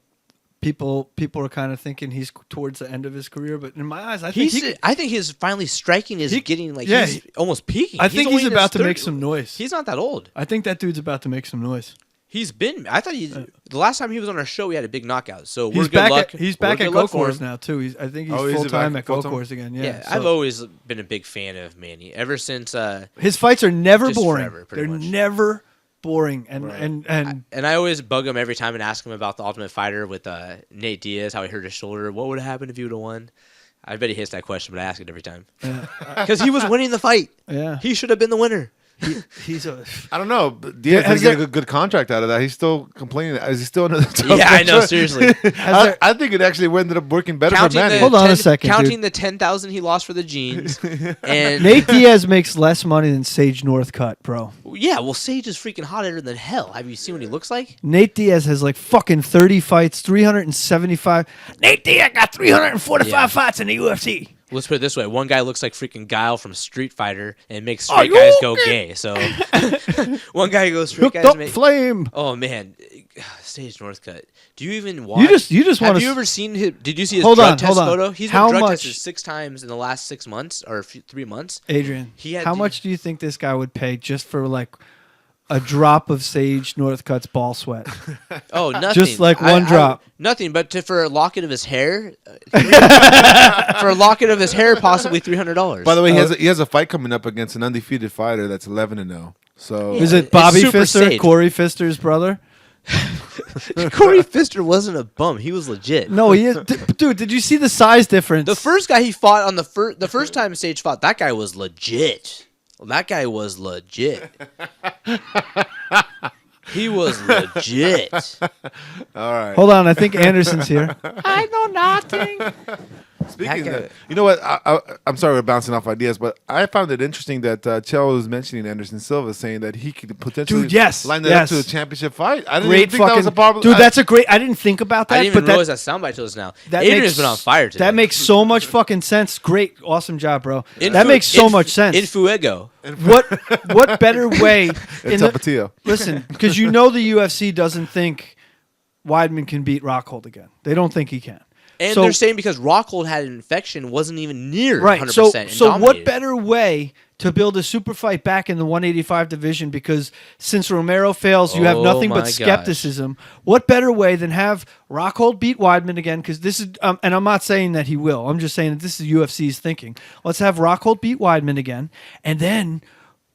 people are kind of thinking he's towards the end of his career, but in my eyes, I think I think his finally striking is getting like yeah, he's almost peaking. I think only he's in about his to make 30s. some noise. He's not that old. I think that dude's about to make some noise. He's been. I thought the last time he was on our show, we had a big knockout. So we're He's good back. luck. He's back We're at good luck for Gokor's him. now too. I think he's Oh, is he full time back at full-time? Gokor's again. Yeah, Yeah, so- I've always been a big fan of Manny ever since. his fights are never Just boring. forever, pretty They're much. never boring, and Right. and And I always bug him every time and ask him about the Ultimate Fighter with Nate Diaz, how he hurt his shoulder. What would have happened if he would have won? I bet he hates that question, but I ask it every time because he was winning the fight. yeah, He should have been the winner. he's a. I don't know. But Diaz has didn't get there- a good contract out of that. He's still complaining. Is he still under the top Yeah, I know. contract? Seriously, I think it actually ended up working better for Manny. Hold on a second, Counting dude. the 10,000 he lost for the jeans, and Nate Diaz makes less money than Sage Northcutt, bro. yeah, well, Sage is freaking hotter than hell. Have you seen what he looks like? Nate Diaz has like fucking 30 fights, 375. Nate Diaz got 345 Yeah. fights in the UFC. Let's put it this way: one guy looks like freaking Guile from Street Fighter and makes Are straight you guys go okay? gay. So one guy goes straight Hooked guys up make. flame. Oh man, Sage Northcutt. Do you even watch? You just Have want you to. ever seen his? Did you see his Hold drug on, test hold on. photo? He's How been drug much- tested 6 times in the last 6 months or 3 months. Adrian, He had how to- much do you think this guy would pay just for like a drop of Sage Northcutt's ball sweat? Oh, nothing. Just like one drop. Nothing, but for a locket of his hair, for a locket of his hair, possibly $300. By the way, he has a fight coming up against an undefeated fighter that's 11-0. So Is it It's Bobby Super Pfister, Sage. Corey Pfister's brother? Corey Pfister wasn't a bum; he was legit. No, he is. Dude, did you see the size difference? The first guy he fought on the first time Sage fought, that guy was legit. That guy was legit. He was legit. all right. Hold on, I think Anderson's here. I know nothing. Speaking That of guy- that, you know what? I'm sorry we're bouncing off ideas, but I found it interesting that Chael was mentioning Anderson Silva, saying that he could potentially Dude, yes, line that yes. up to a championship fight. I didn't Great even think that was a fucking problem. dude. That's a great. I didn't think about that. I didn't even but realize that soundbite till just now. that Adrian's makes- been on fire today. That makes so much fucking sense. Great, awesome job, bro. In that fu- makes so in- much sense. In Fuego. What better way? It's Tapatio. Listen, because you know the UFC doesn't think Weidman can beat Rockhold again. They don't think he can. And So- they're saying because Rockhold had an infection, wasn't even near Right. 100%. So and so what dominated. better way to build a super fight back in the 185 division? Because since Romero fails, you have Oh nothing my but gosh. skepticism. What better way than have Rockhold beat Weidman again? Because this is, and I'm not saying that he will. I'm just saying that this is UFC's thinking. Let's have Rockhold beat Weidman again, and then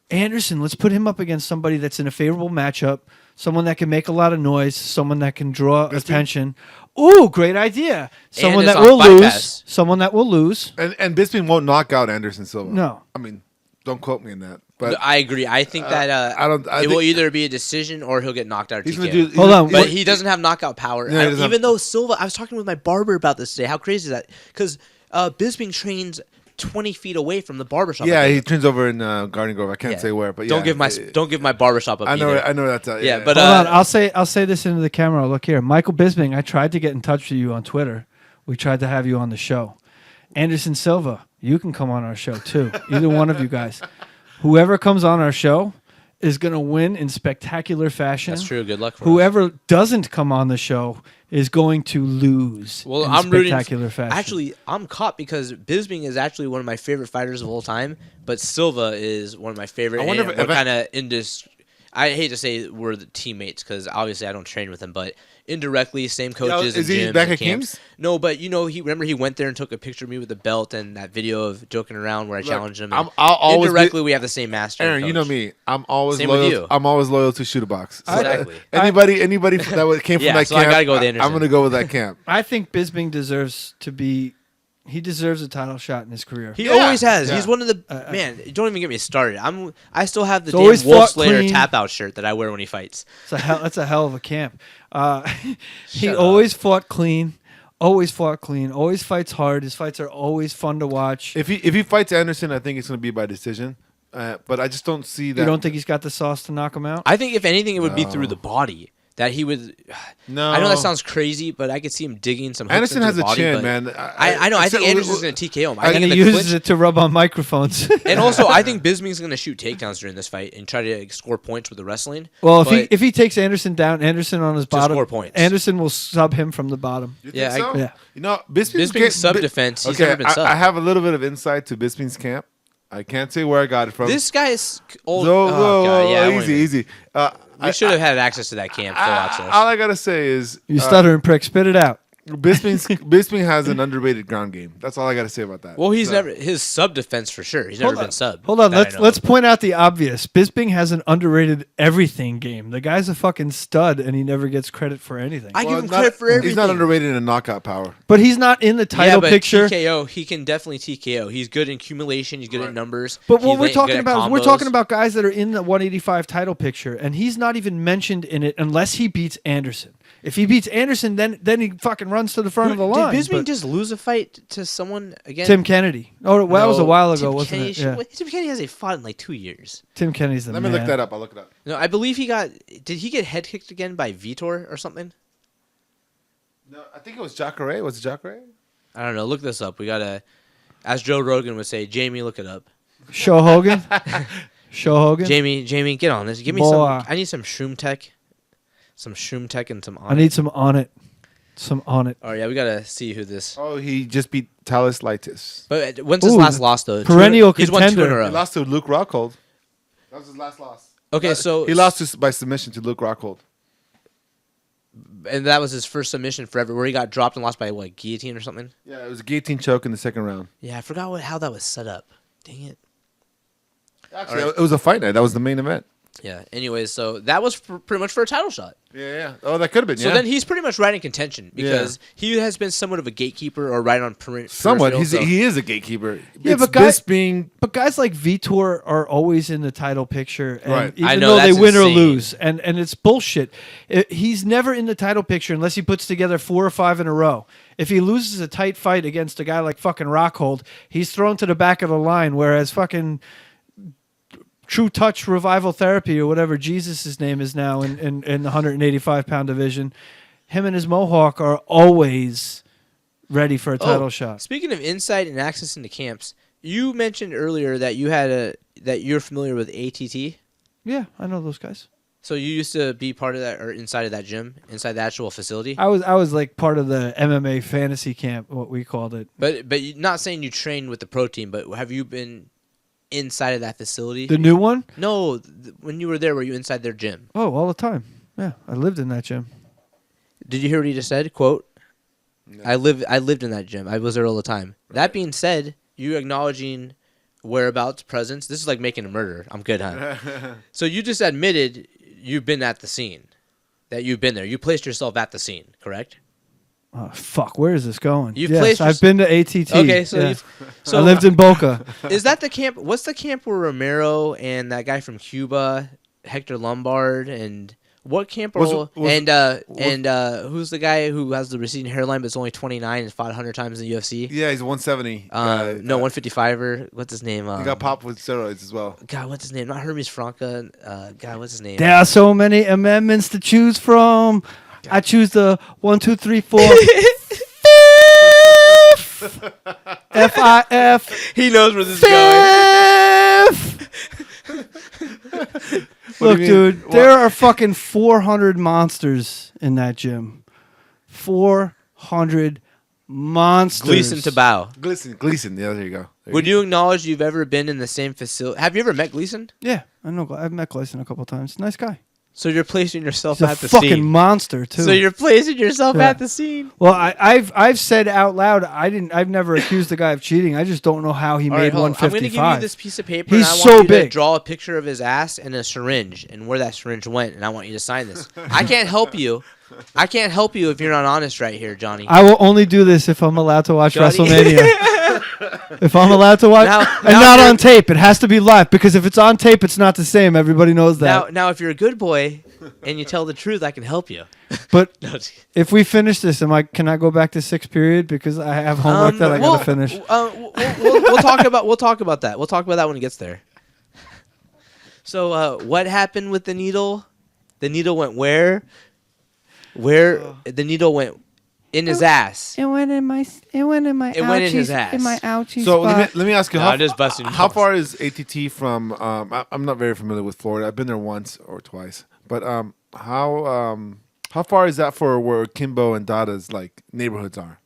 Anderson. Let's put him up against somebody that's in a favorable matchup, someone that can make a lot of noise, someone that can draw attention. Ooh, great idea! Someone it's that on will Fight lose. Pass. Someone that will lose. And Bisping won't knock out Anderson Silva. No. I mean, don't quote me on that. But I agree. I think that I don't- I it will think- either be a decision or he'll get knocked out. Or he's TKO. going to do. Hold on, But he doesn't have knockout power. No, he doesn't Even have- though Silva, I was talking with my barber about this today. How crazy is that? Because Bisping trains 20 feet away from the barbershop. Yeah, I he think. trains over in Garden Grove. I can't Yeah. say where, but don't yeah. give my barbershop up. I know. either. I know that. Yeah, but Hold on, I'll say this into the camera. Look here, Michael Bisping. I tried to get in touch with you on Twitter. We tried to have you on the show. Anderson Silva, you can come on our show too. Either one of you guys. Whoever comes on our show is going to win in spectacular fashion. That's true. Good luck for us. Whoever doesn't come on the show is going to lose Well, in I'm rooting. spectacular fashion. Actually, I'm caught because Bisping is actually one of my favorite fighters of all time, but Silva is one of my favorite. I wonder and if- we're if I- kind of I hate to say we're the teammates because obviously I don't train with him, but indirectly same coaches. is and he gyms back and at camps. King's? No, but he went there and took a picture of me with the belt and that video of joking around where I challenged him. and I'll always be- indirectly, we have the same master. and Aaron, you know coach. me. I'm always Same with loyal. you. I'm always loyal to Shoot a Box. So, Exactly. anybody that came from Yeah, that so I camp, gotta go with I'm Anderson. going to go with that camp. I think Bisping deserves to be. He deserves a title shot in his career. He Yeah, always has. yeah. He's one of the man. Don't even get me started. I still have the He's always damn Wolf fought Slayer clean. tap out shirt that I wear when he fights. That's a hell of a camp. He Shut up. always fought clean. Always fought clean. Always fights hard. His fights are always fun to watch. If he fights Anderson, I think it's going to be by decision. But I just don't see that. You don't think he's got the sauce to knock him out? I think if anything, it would be through the body. That he would. No. I know that sounds crazy, but I could see him digging some. Hooks Anderson into has his a body, chin, but man. I know. I think Anderson's going to TKO him. I think and in he the uses clinch, it to rub on microphones. and also I think Bisping's going to shoot takedowns during this fight and try to score points with the wrestling. Well, But- if he takes Anderson down, Anderson on his bottom, score points. Anderson will sub him from the bottom. You think Yeah, so? yeah. You know, Bisping's Bisping's sub defense. He's never been subbed. I have a little bit of insight to Bisping's camp. I can't say where I got it from. This guy is old. Whoa, oh, whoa, God, yeah, I won't easy, even- easy. We should have had access to that camp. Full access. All I gotta say is You stuttering prick, spit it out. Bisping has an underrated ground game. That's all I gotta say about that. Well, he's So- never his sub defense for sure. He's never been sub. Hold on, that I know let's of. point out the obvious. Bisping has an underrated everything game. The guy's a fucking stud, and he never gets credit for anything. I Well, give him not- credit for everything. He's not underrated in knockout power. But he's not in the title yeah, but picture. TKO, he can definitely TKO. He's good in accumulation. He's good at numbers. But what He's we're good talking at about is we're combos. talking about guys that are in the 185 title picture, and he's not even mentioned in it unless he beats Anderson. If he beats Anderson, then he fucking runs to the front of the line. Did Bisping But just lose a fight to someone again? Tim Kennedy. Oh, well, that was a No, while ago, Tim wasn't Kennedy it? Yeah. Tim Kennedy hasn't fought in like 2 years. Tim Kennedy's the Let man. me look that up. I'll look it up. No, I believe he got. Did he get head kicked again by Vitor or something? No, I think it was Jacare. Was it Jacare? I don't know. Look this up. We gotta, as Joe Rogan would say, Jamie, look it up. Show Hogan. Show Hogan. Jamie, get on this. Give me Boy. some. I need some shroom tech, and some. I need some on it. Some on it. Oh yeah, we gotta see who this. Oh, he just beat Talis Lightis. But when's his Ooh, last loss though? perennial He's won 2 in a contender. row. He lost to Luke Rockhold. That was his last loss. Okay, so He lost by submission to Luke Rockhold. and that was his first submission forever, where he got dropped and lost by what, guillotine or something. Yeah, it was a guillotine choke in the second round. Yeah, I forgot how that was set up. Dang it. Actually, it was a fight night. That was the main event. Yeah. Anyways, so that was pretty much for a title shot. Yeah. Oh, that could have been. So then he's pretty much right in contention because he has been somewhat of a gatekeeper or right on somewhat. peripheral, He is a gatekeeper. Yeah, It's but guys, being guys like Vitor are always in the title picture, and Right. even I know, though they that's win or insane. lose, and it's bullshit. He's never in the title picture unless he puts together 4 or 5 in a row. If he loses a tight fight against a guy like fucking Rockhold, he's thrown to the back of the line, whereas fucking True Touch Revival Therapy or whatever Jesus' name is now in the 185-pound division, him and his Mohawk are always ready for a title shot. Speaking of insight and access into camps, you mentioned earlier that that you're familiar with ATT. Yeah, I know those guys. So you used to be part of that or inside of that gym, inside the actual facility. I was like part of the MMA fantasy camp, what we called it. But you're not saying you trained with the pro team, but have you been inside of that facility? The new one? No, when you were there, were you inside their gym? Oh, all the time. Yeah, I lived in that gym. Did you hear what he just said? Quote, no. I lived in that gym. I was there all the time. Right. That being said, you acknowledging whereabouts, presence, this is like making a murder. I'm good, huh? So you just admitted you've been at the scene, that you've been there. You placed yourself at the scene, correct? Oh, fuck, where is this going? Yes, I've been to ATT. Okay, so, yeah. So I lived in Boca. Is that the camp? What's the camp where Romero and that guy from Cuba, Hector Lombard, and what camp are who's the guy who has the receding hairline but is only 29 and fought 100 times in the UFC? Yeah, he's 170. No, 155er. What's his name? He got popped with steroids as well. God, what's his name? Not Hermes Franca. God, what's his name? There are so many amendments to choose from. God. I choose the 1, 2, 3, 4. F-I-F. He knows where this is going. Look, dude, there are fucking 400 monsters in that gym. 400 monsters. Gleason to bow. Gleason. Yeah, there you go. Would you acknowledge you've ever been in the same facility? Have you ever met Gleason? Yeah, I know. I've met Gleason a couple times. Nice guy. So you're placing yourself He's at the a fucking scene. Monster too. So you're placing yourself at the scene. Well, I've said out loud I've never accused the guy of cheating. I just don't know how he made 155. I'm going to give you this piece of paper. He's and I so want you big. to draw a picture of his ass and a syringe and where that syringe went, and I want you to sign this. I can't help you. I can't help you if you're not honest right here, Johnny. I will only do this if I'm allowed to watch WrestleMania. If I'm allowed to watch, and not on tape, it has to be live. Because if it's on tape, it's not the same. Everybody knows that. Now, if you're a good boy and you tell the truth, I can help you. But if we finish this, can I go back to 6th period because I have homework that I gotta finish? We'll talk about that. We'll talk about that when it gets there. So, what happened with the needle? The needle went where? The needle went in his ass. It went in my ouchie. It went in his ass. In my ouchie So spot. let me ask you, how far is ATT from? I'm not very familiar with Florida. I've been there once or twice, but how far is that for where Kimbo and Dada's like neighborhoods are?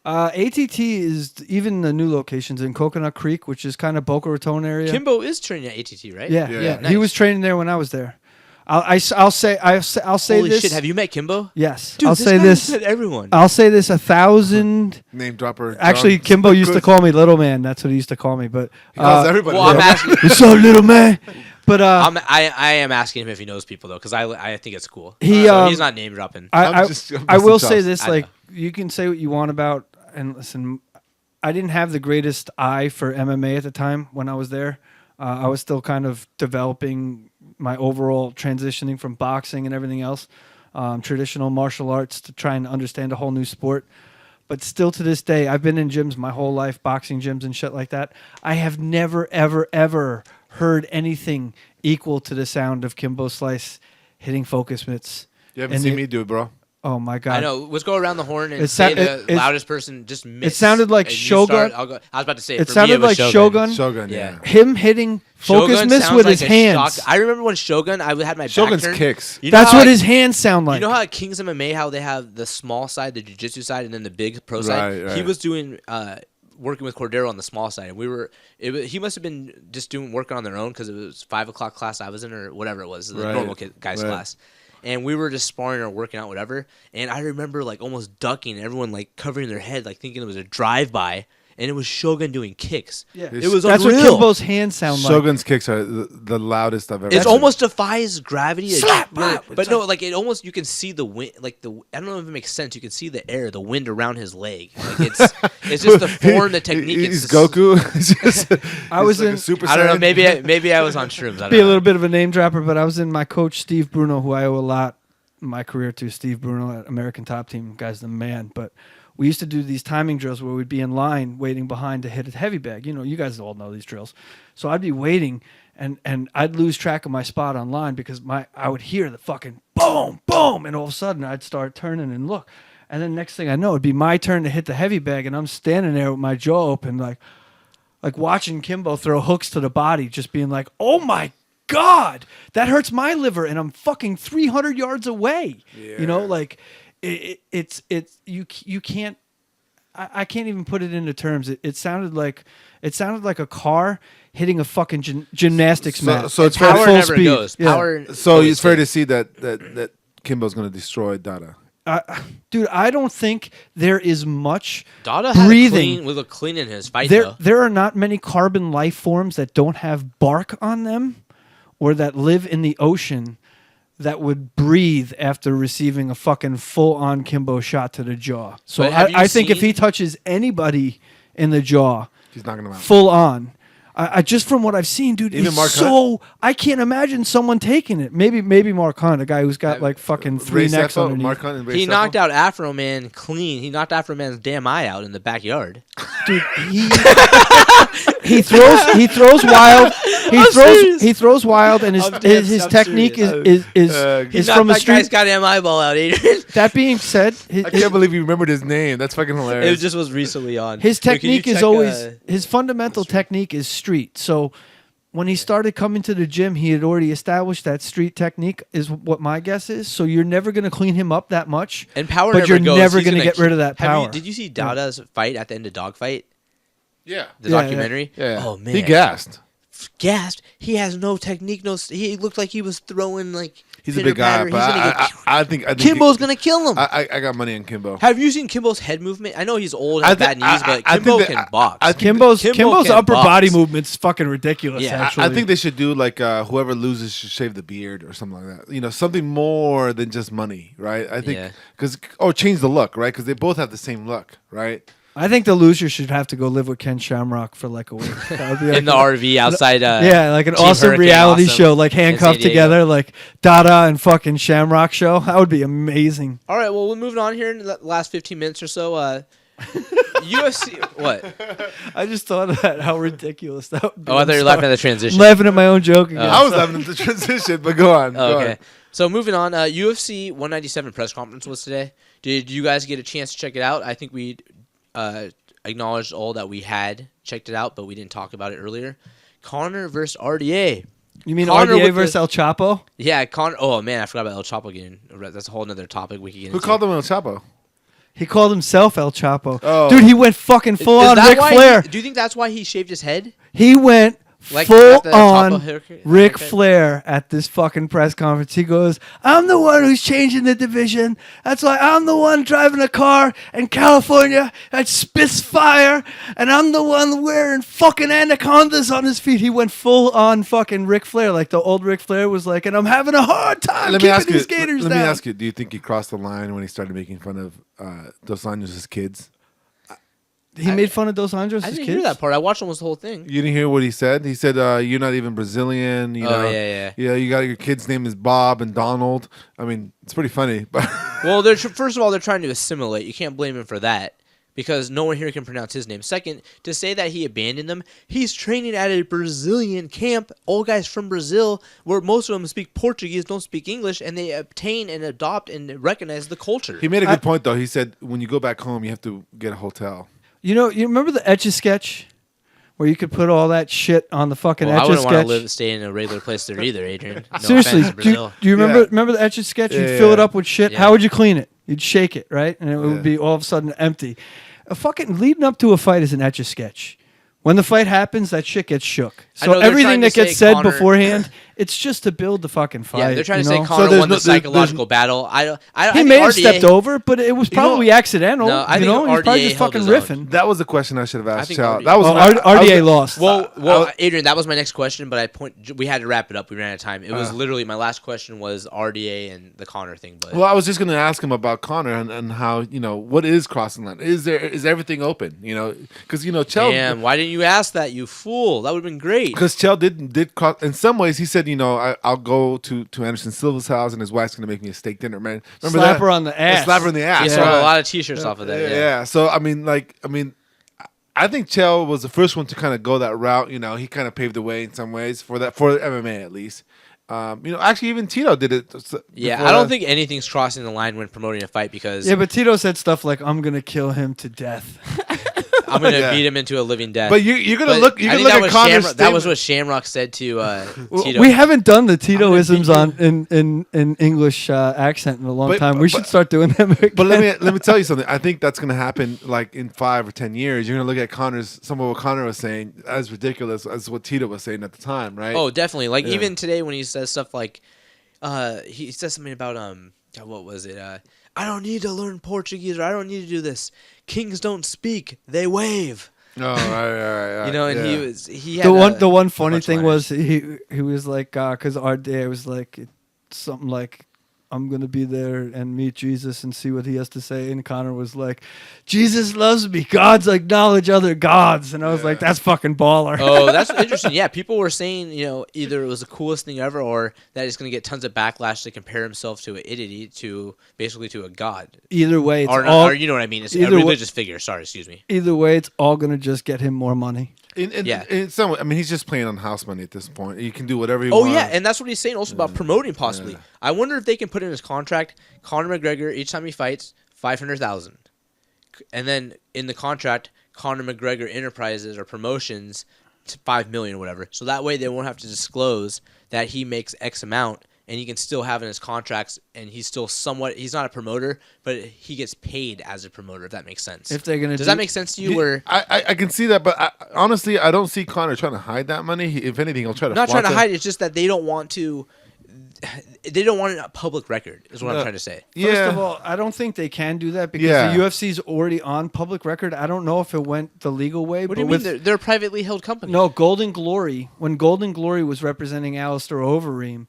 ATT is even the new locations in Coconut Creek, which is kind of Boca Raton area. Kimbo is training at ATT, right? Yeah. Nice. He was training there when I was there. I'll say Holy this. shit! Have you met Kimbo? Yes. Dude, I'll say this. Said everyone. I'll say this 1,000. Name dropper. Actually, Kimbo used to call me Little Man. That's what he used to call me. But he calls everybody. Well, I'm asking. What's up, Little Man? But I am asking him if he knows people though, because I think it's cool. He's not name dropping. I will say this: like you can say what you want about, and listen, I didn't have the greatest eye for MMA at the time when I was there. I was still kind of developing my overall transitioning from boxing and everything else, traditional martial arts, to try and understand a whole new sport. But still to this day, I've been in gyms my whole life, boxing gyms and shit like that. I have never, ever, ever heard anything equal to the sound of Kimbo Slice hitting focus mitts. You haven't seen me do it, bro. Oh my God! I know. Let's go around the horn and say the loudest person just missed. It sounded like Shogun. I was about to say it sounded like Shogun. Shogun, yeah. Him hitting focus mitts with his hands. I remember when Shogun, I had my Shogun's back turned. kicks. You know That's what his hands sound like. You know how at King's MMA, how they have the small side, the jiu-jitsu side, and then the big pro side? Right. He was doing working with Cordero on the small side, and he must have been just working on their own because it was 5 o'clock class I was in or whatever it was, the normal guys class. And we were just sparring or working out, whatever. And I remember like almost ducking, and everyone like covering their head, like thinking it was a drive-by. and it was Shogun doing kicks. Yeah. It was That's unreal. what Kimbo's hands sound like. Shogun's kicks are the loudest I've ever. It seen. almost defies gravity. Slap! But no, like it almost you can see the wind. Like I don't know if it makes sense. You can see the air, the wind around his leg. Like it's just the form, the technique. He's it's just, Goku. I was in. a Super I don't know. Saiyan. Maybe I was on shrooms. I don't Be a know. little bit of a name dropper, but I was in my coach Steve Bruno, who I owe a lot in my career to. Steve Bruno at American Top Team, guy's the man. But we used to do these timing drills where we'd be in line waiting behind to hit a heavy bag. You know, you guys all know these drills. So I'd be waiting, and I'd lose track of my spot on line because I would hear the fucking boom, boom, and all of a sudden I'd start turning and look. And then next thing I know, it'd be my turn to hit the heavy bag, and I'm standing there with my jaw open, like watching Kimbo throw hooks to the body, just being like, oh my God, that hurts my liver, and I'm fucking 300 yards away. Yeah. You know, like it's you can't. I can't even put it into terms. It sounded like a car hitting a fucking gymnastics mat. So it's at Power full never speed. goes. Yeah. Power. So always it's fair to stays. see that Kimbo's going to destroy Dada. Dude, I don't think there is much Dada breathing. had a clean in his fight though. There are not many carbon life forms that don't have bark on them or that live in the ocean that would breathe after receiving a fucking full-on Kimbo shot to the jaw. So But have you I think if he seen- touches anybody in the jaw, He's knocking him out. full on. I just from what I've seen, dude, Even it's Mark so I can't imagine someone taking it. Maybe Mark Hunt, a guy who's got like fucking three Ray necks Sefo, underneath. Mark Hunt and Ray He Sefo? knocked out Afro Man clean. He knocked Afro Man's damn eye out in the backyard. Dude, he throws wild. He throws wild, and his I'm technique serious. is Knocked from a that guy's street. goddamn eyeball out, Adrian. That being said, I can't believe you remembered his name. That's fucking It hilarious. just was recently on. his Wait, can you technique is check, always his fundamental technique is street. So when he started coming to the gym, he had already established that street technique. Is what my guess is. So you're never going to clean him up that much, and power but never you're goes. never He's going to get keep- rid of that Have you- power. did you see Dada's fight at the end of Dogfight? yeah. The Yeah, documentary? Yeah. Oh, man. He gassed. Gassed. He has no technique. He looked like he was throwing like. He's a big guy, pitter-patter. but He's gonna get, I think Kimbo's going to kill him. I got money on Kimbo. Have you seen Kimbo's head movement? I know he's old, has bad knees, but I Kimbo think can that- box. I think Kimbo's Kimbo can upper box. body movement's fucking ridiculous. Yeah, actually, I think they should do like whoever loses should shave the beard or something like that. You know, something more than just money, right? I think Yeah. because change the look, right? Because they both have the same look, right? I think the loser should have to go live with Ken Shamrock for like a week. That would be like in the RV outside. yeah, like an Team awesome Hurricane reality Awesome show, like in San handcuffed Diego. together, like Dada and fucking Shamrock show. That would be amazing. All right, well, we're moving on here in the last 15 minutes or so. UFC. What? I just thought of that, how ridiculous that would be. Oh, I thought you were laughing at the transition. I'm laughing at my own joke again. I was having the transition, but go on. Oh, go okay. on. So moving on, UFC 197 press conference was today. Did you guys get a chance to check it out? I think we acknowledged all that we had checked it out, but we didn't talk about it earlier. Conor versus RDA. You mean Conor RDA with versus the- El Chapo? Yeah, Conor. Oh man, I forgot about El Chapo getting. That's a whole other topic we could get Who into. called him El Chapo? He called himself El Chapo. Oh. Dude, he went fucking full Is on that Ric why Flair. do you think that's why he shaved his head? He went Like full at the on Chapo haircut- Ric haircut? Flair at this fucking press conference. He goes, I'm the one who's changing the division. That's why I'm the one driving a car in California that spits fire. And I'm the one wearing fucking anacondas on his feet. He went full on fucking Ric Flair. Like the old Ric Flair was like, and I'm having a hard time Let me keeping ask you. these gators Let down. me ask you. Do you think he crossed the line when he started making fun of Dos Anjos' kids? He made fun of Dos Anjos' I kids? didn't hear that part. I watched almost the whole thing. You didn't hear what he said? He said, "You're not even Brazilian." You Oh, know, yeah. Yeah, you got your kid's name is Bob and Donald. I mean, it's pretty funny, but Well, first of all, they're trying to assimilate. You can't blame him for that because no one here can pronounce his name. Second, to say that he abandoned them, he's training at a Brazilian camp, all guys from Brazil, where most of them speak Portuguese, don't speak English, and they obtain and adopt and recognize the culture. he made a good point though. He said, "When you go back home, you have to get a hotel." You know, you remember the Etch-a-Sketch? Where you could put all that shit on the fucking Well, I wouldn't want Etch-a-Sketch? to stay in a regular place there either, Adrian. No Seriously, offense, do Brazil. you remember Yeah. remember the Etch-a-Sketch? Yeah, You'd fill it yeah. up with shit. Yeah. How would you clean it? You'd shake it, right? And it Yeah. would be all of a sudden empty. A fucking leading up to a fight is an Etch-a-Sketch. When the fight happens, that shit gets shook. I know So they're everything trying that to gets say said Conor- beforehand It's just to build the fucking fight. Yeah, they're trying to you say know? Conor there's won no- the there's- psychological battle. I He think may have RDA stepped over, but it was probably accidental. No, I you think know, he's probably RDA just held fucking his own. riffing. That was the question I should have I asked think Chael. RDA That was Oh, my- RDA lost. Well, Adrian, that was my next question, but we had to wrap it up. We ran out of time. It was literally my last question was RDA and the Conor thing. But Well, I was just going to ask him about Conor and how, what is crossing line? Is everything open? Because Chael. damn, why didn't you ask that, you fool? That would have been great. Because Chael did cross. In some ways, he said, I'll go to Anderson Silva's house and his wife's going to make me a steak dinner, man. Remember Slap that? her on the ass. Slap her in the ass. He Yeah. sold a right? lot of T-shirts off of that. Yeah. So I think Chael was the first one to kind of go that route. He kind of paved the way in some ways for MMA at least. Actually even Tito did it. Yeah, before I don't that. think anything's crossing the line when promoting a fight because Yeah, but Tito said stuff like, "I'm gonna kill him to death." I'm gonna Yeah. beat him into a living death. But you're gonna But look. You're I gonna think look at Conor's. that was what Shamrock said to Tito. We haven't done the Titoisms I'm gonna in English accent in a long But- time. We but- should start doing them. Again. But let me tell you something. I think that's gonna happen like in 5 or 10 years. You're gonna look at some of what Conor was saying as ridiculous as what Tito was saying at the time, right? Oh, definitely. Like Yeah. even today when he says stuff like, he says something about what was it? I don't need to learn Portuguese or I don't need to do this. Kings don't speak; they wave. Oh, right. And yeah. he had the one funny bunch of thing liners. was he was like because our day was like something like, I'm gonna be there and meet Jesus and see what he has to say, and Conor was like, Jesus loves me, gods acknowledge other gods, and I was like, that's fucking baller. Oh, that's interesting. Yeah, people were saying, either it was the coolest thing ever or that he's going to get tons of backlash to compare himself to an idiot, to basically to a god. Either way, it's Or, all or you know what I mean. It's a either way- religious figure. Sorry, excuse me. either way, it's all gonna just get him more money. Yeah. In some way, I mean, he's just playing on house money at this point. He can do whatever he Oh, wants. yeah, and that's what he's saying also about promoting possibly. Yeah. I wonder if they can put in his contract, Conor McGregor, each time he fights, $500,000. And then in the contract, Conor McGregor Enterprises or promotions to $5 million or whatever. So that way they won't have to disclose that he makes X amount, and he can still have in his contracts, and he's still he's not a promoter, but he gets paid as a promoter, if that makes sense. If they're gonna Does do- that make sense to you? Where I can see that, but honestly, I don't see Conor trying to hide that money. If anything, he'll try to not trying flaunt to it. hide it, it's just that they don't want to. They don't want it a public record, is what I'm No. trying to say. First of all, I don't think they can do that because Yeah. the UFC's already on public record. I don't know if it went the legal way. What but do you mean? with, They're a privately held company. No, Golden Glory. When Golden Glory was representing Alistair Overeem,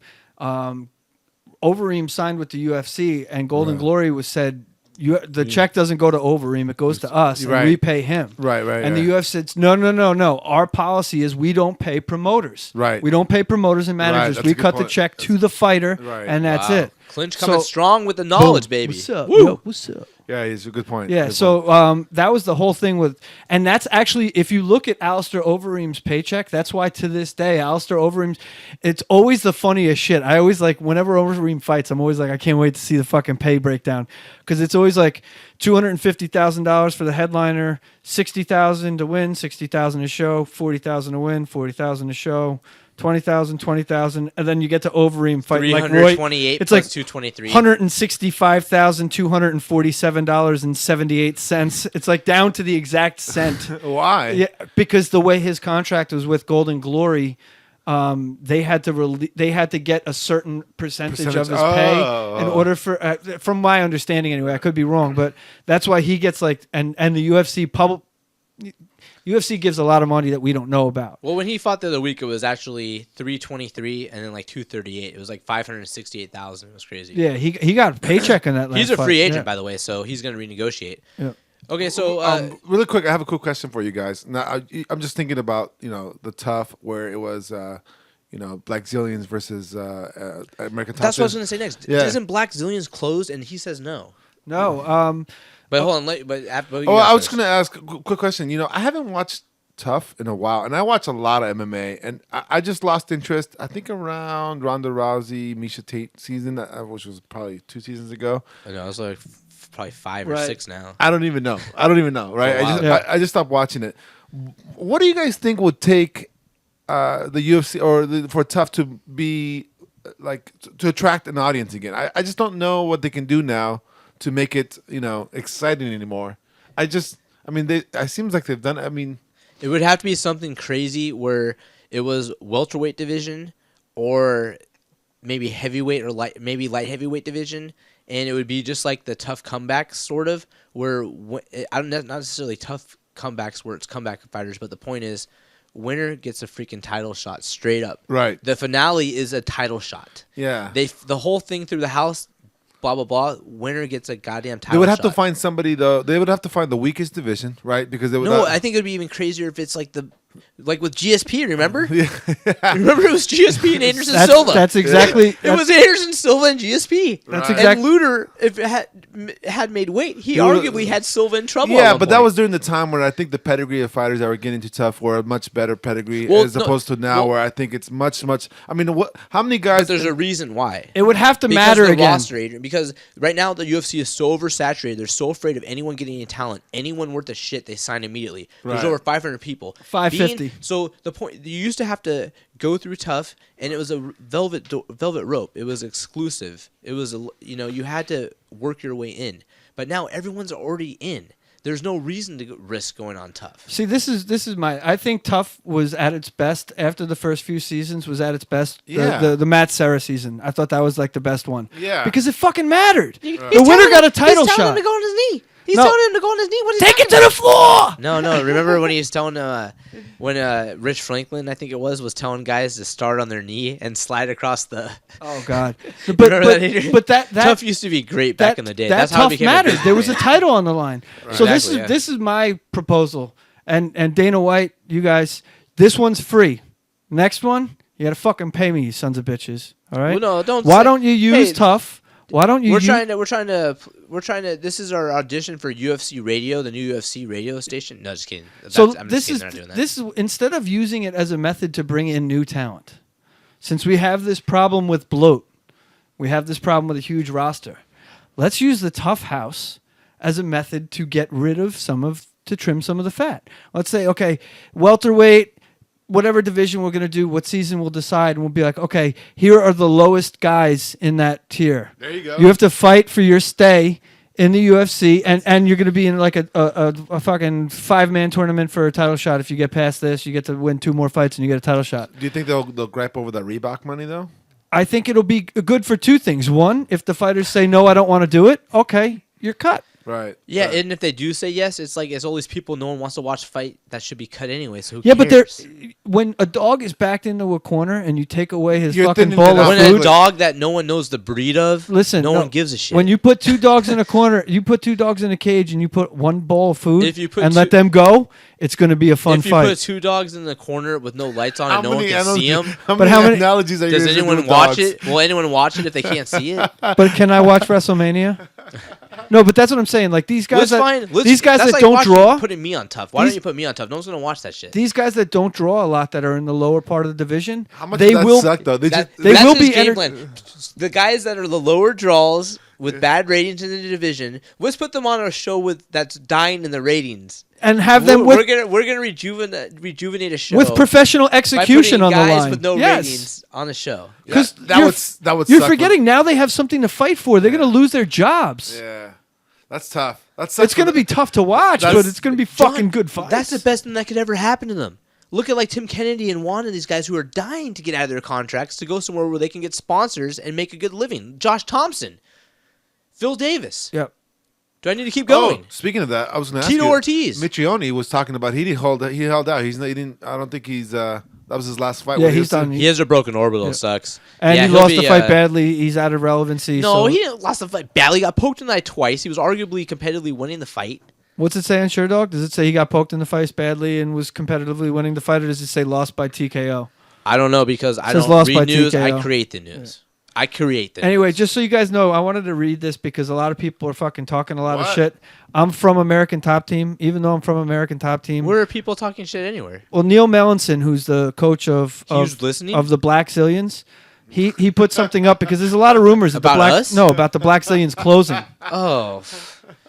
Overeem signed with the UFC, and Golden Glory was said, the check doesn't go to Overeem, it goes to us, and Right. we pay him. Right. And the yeah. UFC said, no. Our policy is we don't pay promoters. Right. We don't pay promoters and managers. that's We a good cut the point. check to the fighter, Right. and that's Wow. it. Clinch coming So- strong with the knowledge, Boom. baby. What's up? Woo! Yo, what's up? Yeah, it's a good point. Yeah, Good so that was the whole thing with, and that's actually, if you look at Alistair Overeem's paycheck, that's why to this day, Alistair Overeem's, it's always the funniest shit. I always like, whenever Overeem fights, I'm always like, I can't wait to see the fucking pay breakdown. Because it's always like $250,000 for the headliner, $60,000 to win, $60,000 a show, $40,000 to win, $40,000 a show, $20,000, and then you get to Overeem fighting like Roy. 328 It's plus like 223. $165,247.78. It's like down to the exact cent. point. Why? Yeah, because the way his contract was with Golden Glory, they had to get a certain percentage of his pay in order for, from my understanding anyway. I could be wrong, but that's why he gets like, and the UFC gives a lot of money that we don't know about. Well, when he fought the other week, it was actually 323 and then like 238. It was like 568,000. It was crazy. Yeah, he got a paycheck on that. He's last a free fight. agent, Yeah. by the way, so he's going to renegotiate. Yeah. Okay, so Really quick, I have a quick question for you guys. Now, I'm just thinking about the tough where it was Black Zillions versus American Top. that's what I was going to say next. Yeah. Isn't Black Zillions closed? And he says no. No, But hold on, but Oh, I was just gonna ask a quick question. I haven't watched Tough in a while, and I watch a lot of MMA, and I just lost interest. I think around Ronda Rousey, Misha Tate season, which was probably 2 seasons ago. I know, it's like probably 5 or Right. 6 now. I don't even know. Right? Oh, wow. I just stopped watching it. What do you guys think would take the UFC or for Tough to be like to attract an audience again? I just don't know what they can do now to make it exciting anymore. It seems like they've done it. I mean, It would have to be something crazy where it was welterweight division or maybe heavyweight or light heavyweight division, and it would be just like the tough comebacks sort of where I don't not necessarily tough comebacks where it's comeback fighters, but the point is winner gets a freaking title shot straight up. Right. The finale is a title shot. Yeah. The whole thing through the house, blah blah blah. Winner gets a goddamn title. They would have shot. to find somebody though. They would have to find the weakest division, right? Because they would. No, not, I think it would be even crazier if it's like with GSP. Remember? Remember it was GSP and Anderson Silva. That's exactly. It was Anderson Silva and GSP. That's Right. exactly. And Luter, if it had made weight, he arguably had Silva in trouble. Yeah, at one but that point. was during the time where I think the pedigree of fighters that were getting too tough were a much better pedigree Well, as no, opposed to now, where I think it's much. I mean, how many guys? But there's a reason why. It would have to Because matter the again. roster, Adrian, because right now the UFC is so oversaturated. They're so afraid of anyone getting any talent. Anyone worth a shit, they sign immediately. There's Right. over 500 people. 550. So the point, you used to have to go through tough, and it was a velvet rope. It was exclusive. It was you had to work your way in. But now everyone's already in. There's no reason to risk going on tough. See, this is my. I think Tough was at its best after the first few seasons. Was at its best. Yeah. The Matt Serra season. I thought that was like the best one. Yeah. Because it fucking mattered. He's The winner telling got a him- title he's telling shot. him to go on his knee. He's No. telling him to go on his knee. What is Take it to the floor. No. Remember when he was telling when Rich Franklin, I think it was telling guys to start on their knee and slide across the. Oh God. Remember that, Adrian? but that Tough used to be great back in the day. That That's how it Tough became mattered. A big There was a thing. title on the line. So Exactly, this is my proposal. And Dana White, you guys, this one's free. Next one, you gotta fucking pay me, you sons of bitches. All right. Well, no, don't. Why say- don't you use Hey, Tough? Why don't you? We're trying to. This is our audition for UFC Radio, the new UFC radio station. No, just kidding. So I'm this just is kidding, they're not doing that. this is instead of using it as a method to bring in new talent, since we have this problem with bloat, we have this problem with a huge roster. Let's use the Tough House as a method to get rid of to trim some of the fat. Let's say, okay, welterweight, whatever division we're going to do, what season we'll decide, and we'll be like, okay, here are the lowest guys in that tier. There you go. You have to fight for your stay in the UFC, and you're going to be in like a fucking 5-man tournament for a title shot. If you get past this, you get to win 2 more fights and you get a title shot. Do you think they'll gripe over that Reebok money though? I think it'll be good for 2 things. One, if the fighters say, no, I don't want to do it, okay, you're cut. Right. Yeah, Right. and if they do say yes, it's like it's all these people no one wants to watch fight that should be cut anyway. So who Yeah, but cares? when a dog is backed into a corner and you take away his You're fucking thinning bowl it of out. when food, a dog that no one knows the breed of, listen, no one gives a shit. When you put 2 dogs in a corner, you put 2 dogs in a cage and you put 1 bowl of food If you put and two- let them go, it's going to be a fun if you fight. put 2 dogs in the corner with no lights on and no one can see them, How But many how many- analogies are you does using anyone with watch dogs? it? Will anyone watch it if they can't see it? But can I watch WrestleMania? No, but that's what I'm saying. Like these guys, these guys that's that like don't watching- draw, putting me on tough. Why These- don't you put me on tough? No one's gonna watch that shit. these guys that don't draw a lot, that are in the lower part of the division, How much they does that will. suck though? They That- just They that's will his be game enter- plan. The guys that are the lower draws with bad ratings in the division. Let's put them on a show that's dying in the ratings. and have them we're with gonna rejuvenate a show with professional by execution putting on the guys line. with no Yes. ratings on the show. Because that would you're suck forgetting now they have something to fight for. They're going to lose their jobs. Yeah, that's tough. That's It's going to be tough to watch, That's- but it's going to be John, fucking good fights. That's the best thing that could ever happen to them. Look at like Tim Kennedy and Juan and these guys who are dying to get out of their contracts to go somewhere where they can get sponsors and make a good living. Josh Thompson, Phil Davis. Yep. Do I need to keep going? Oh, speaking of that, I was going to ask Tito you. Ortiz. Mitrione was talking about he held out. He didn't. I don't think he's. That was his last fight. Yeah, with he's UFC. done. He has a broken orbital. Yeah. Sucks. And Yeah, he he'll lost the be, fight badly. He's out of relevancy. No, so he didn't lost the fight badly. He got poked in the eye twice. He was arguably competitively winning the fight. What's it say on SureDog? Does it say he got poked in the face badly and was competitively winning the fight, or does it say lost by TKO? I don't know because I Says don't lost by read news. TKO. I create the news. I create the Anyway, news. just so you guys know, I wanted to read this because a lot of people are fucking talking a lot of What? shit. I'm from American Top Team, even though I'm from American Top Team. Where are people talking shit anywhere? Well, Neil Melanson, who's the coach of was listening? of the Black Zillions, he put something up because there's a lot of rumors that About the Black us? about the Black Zillions closing. Oh.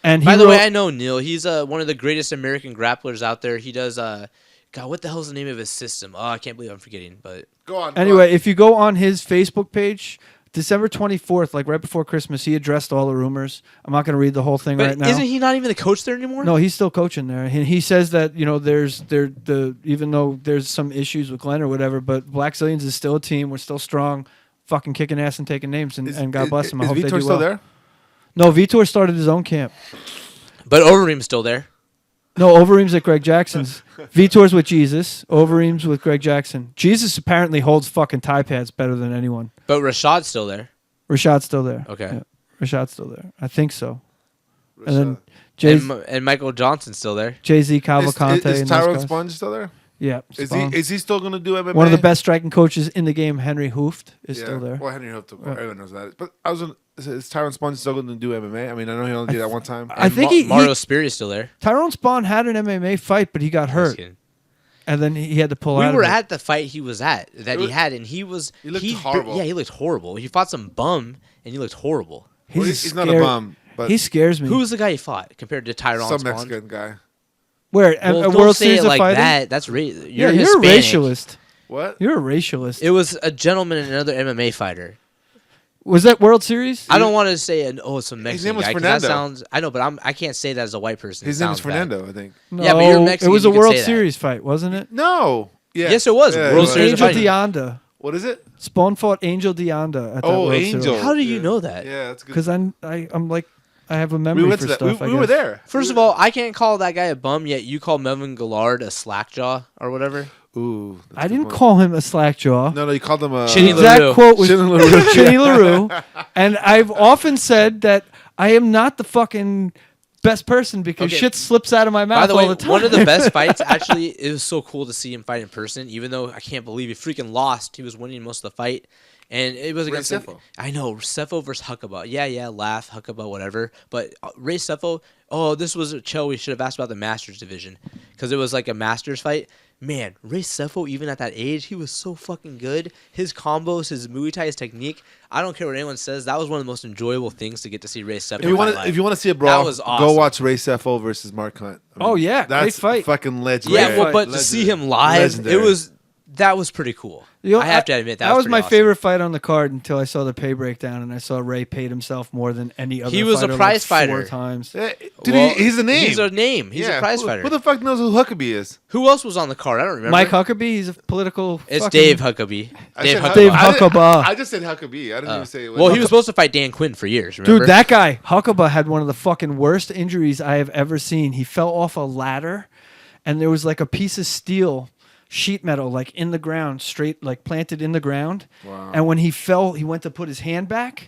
And he By the wrote- way, I know Neil. He's one of the greatest American grapplers out there. He does. God, what the hell's the name of his system? Oh, I can't believe I'm forgetting. But Go on. anyway, if you go on his Facebook page, December 24th, like right before Christmas, he addressed all the rumors. I'm not going to read the whole thing But right now. isn't he not even the coach there anymore? No, he's still coaching there. And he says that, even though there's some issues with Glenn or whatever, but Black Zillions is still a team. We're still strong, fucking kicking ass and taking names. And God bless him. I hope Vitor they do still well. there? No, Vitor started his own camp. But Overeem's still there. No, Overeem's at Greg Jackson's. Vitor's with Jesus. Overeem's with Greg Jackson. Jesus apparently holds fucking Thai pads better than anyone. But Rashad's still there. Rashad's still there. Okay. Yeah, Rashad's still there. I think so. Rashad. And then Jay And Michael Johnson's still there. Z Cavalcante. Is and those Tyrone guys. Sponge still there? Yeah. Spawn. Is he still going to do MMA? One of the best striking coaches in the game, Henry Hooft, is still there. Well, Henry Hooft, everyone knows that. But is Tyrone Sponge still going to do MMA? I mean, I know he only did that one time. I think Mario Spiri's still there. Tyrone Spawn had an MMA fight, but he got Just hurt, kidding. and then he had to pull We out. were of it. at the fight he was at and he looked horrible. Yeah, he looked horrible. He fought some bum and he looked horrible. He's not a bum, but He scares me. Who was the guy he fought compared to Tyrone some Spawn? Mexican guy. Where Well, a don't World say Series it of like fighting? that. That's you're You're a Hispanic. racialist. What? You're a racialist. It was a gentleman and another MMA fighter. Was that World Series? I don't want to say it's some His Mexican name was guy 'cause that Fernando. sounds. I know, but I can't say that as a white person. His It name is sounds bad. Fernando, I think. No, Yeah, but you're Mexican, it was you a can World say that. Series fight, wasn't it? No. Yeah. Yes, it was. Yeah, World it Series of Angel fighting. Deonda. What is it? Spawn fought Angel Deonda at that Oh, World Angel. Series. How do you know that? Yeah, that's good. Because I'm like I have a memory We went for to that. stuff. We were there. First of all, I can't call that guy a bum, yet you call Melvin Gillard a slackjaw or whatever. Ooh. that's I a good didn't point. call him a slack jaw. No, you called him a. Chinny The exact LaRue. quote was Chinny LaRue. Chinny LaRue. And I've often said that I am not the fucking best person because Okay. shit slips out of my mouth By the way, all the time. one of the best fights, actually, it was so cool to see him fight in person, even though I can't believe he freaking lost. He was winning most of the fight. And it was against Cepho. I know, Cepho versus Huckabee. Yeah, laugh, Huckabee, whatever. But Ray Cepho, this was a chill. We should have asked about the Masters division because it was like a Masters fight. Man, Ray Cepho, even at that age, he was so fucking good. His combos, his Muay Thai, his technique. I don't care what anyone says. That was one of the most enjoyable things to get to see Ray Cepho. If you want to see a brawl, That was go awesome. watch Ray Cepho versus Mark Hunt. Oh, yeah, that's great fight. fucking legendary. Yeah, well, but to see him live, Legendary. that was pretty cool. You know, I have to admit that was pretty my awesome. favorite fight on the card until I saw the pay breakdown and I saw Ray paid himself more than any other. He was a fighter, prize like fighter. 4 times. Yeah, dude, Well, he's a name. He's a name. He's a prize fighter. Who the fuck knows who Huckabee is? Who else was on the card? I don't remember. Mike Huckabee, he's a political. It's fucking- Dave Huckabee. I Dave said Huckabee. Dave I didn't- Huckabee. I just said Huckabee. I didn't even say it. Well, he was supposed to fight Dan Quinn for years. Remember? Dude, that guy, Huckabee, had one of the fucking worst injuries I have ever seen. He fell off a ladder, and there was like a piece of steel, sheet metal, like in the ground, straight, like planted in the ground. Wow. And when he fell, he went to put his hand back,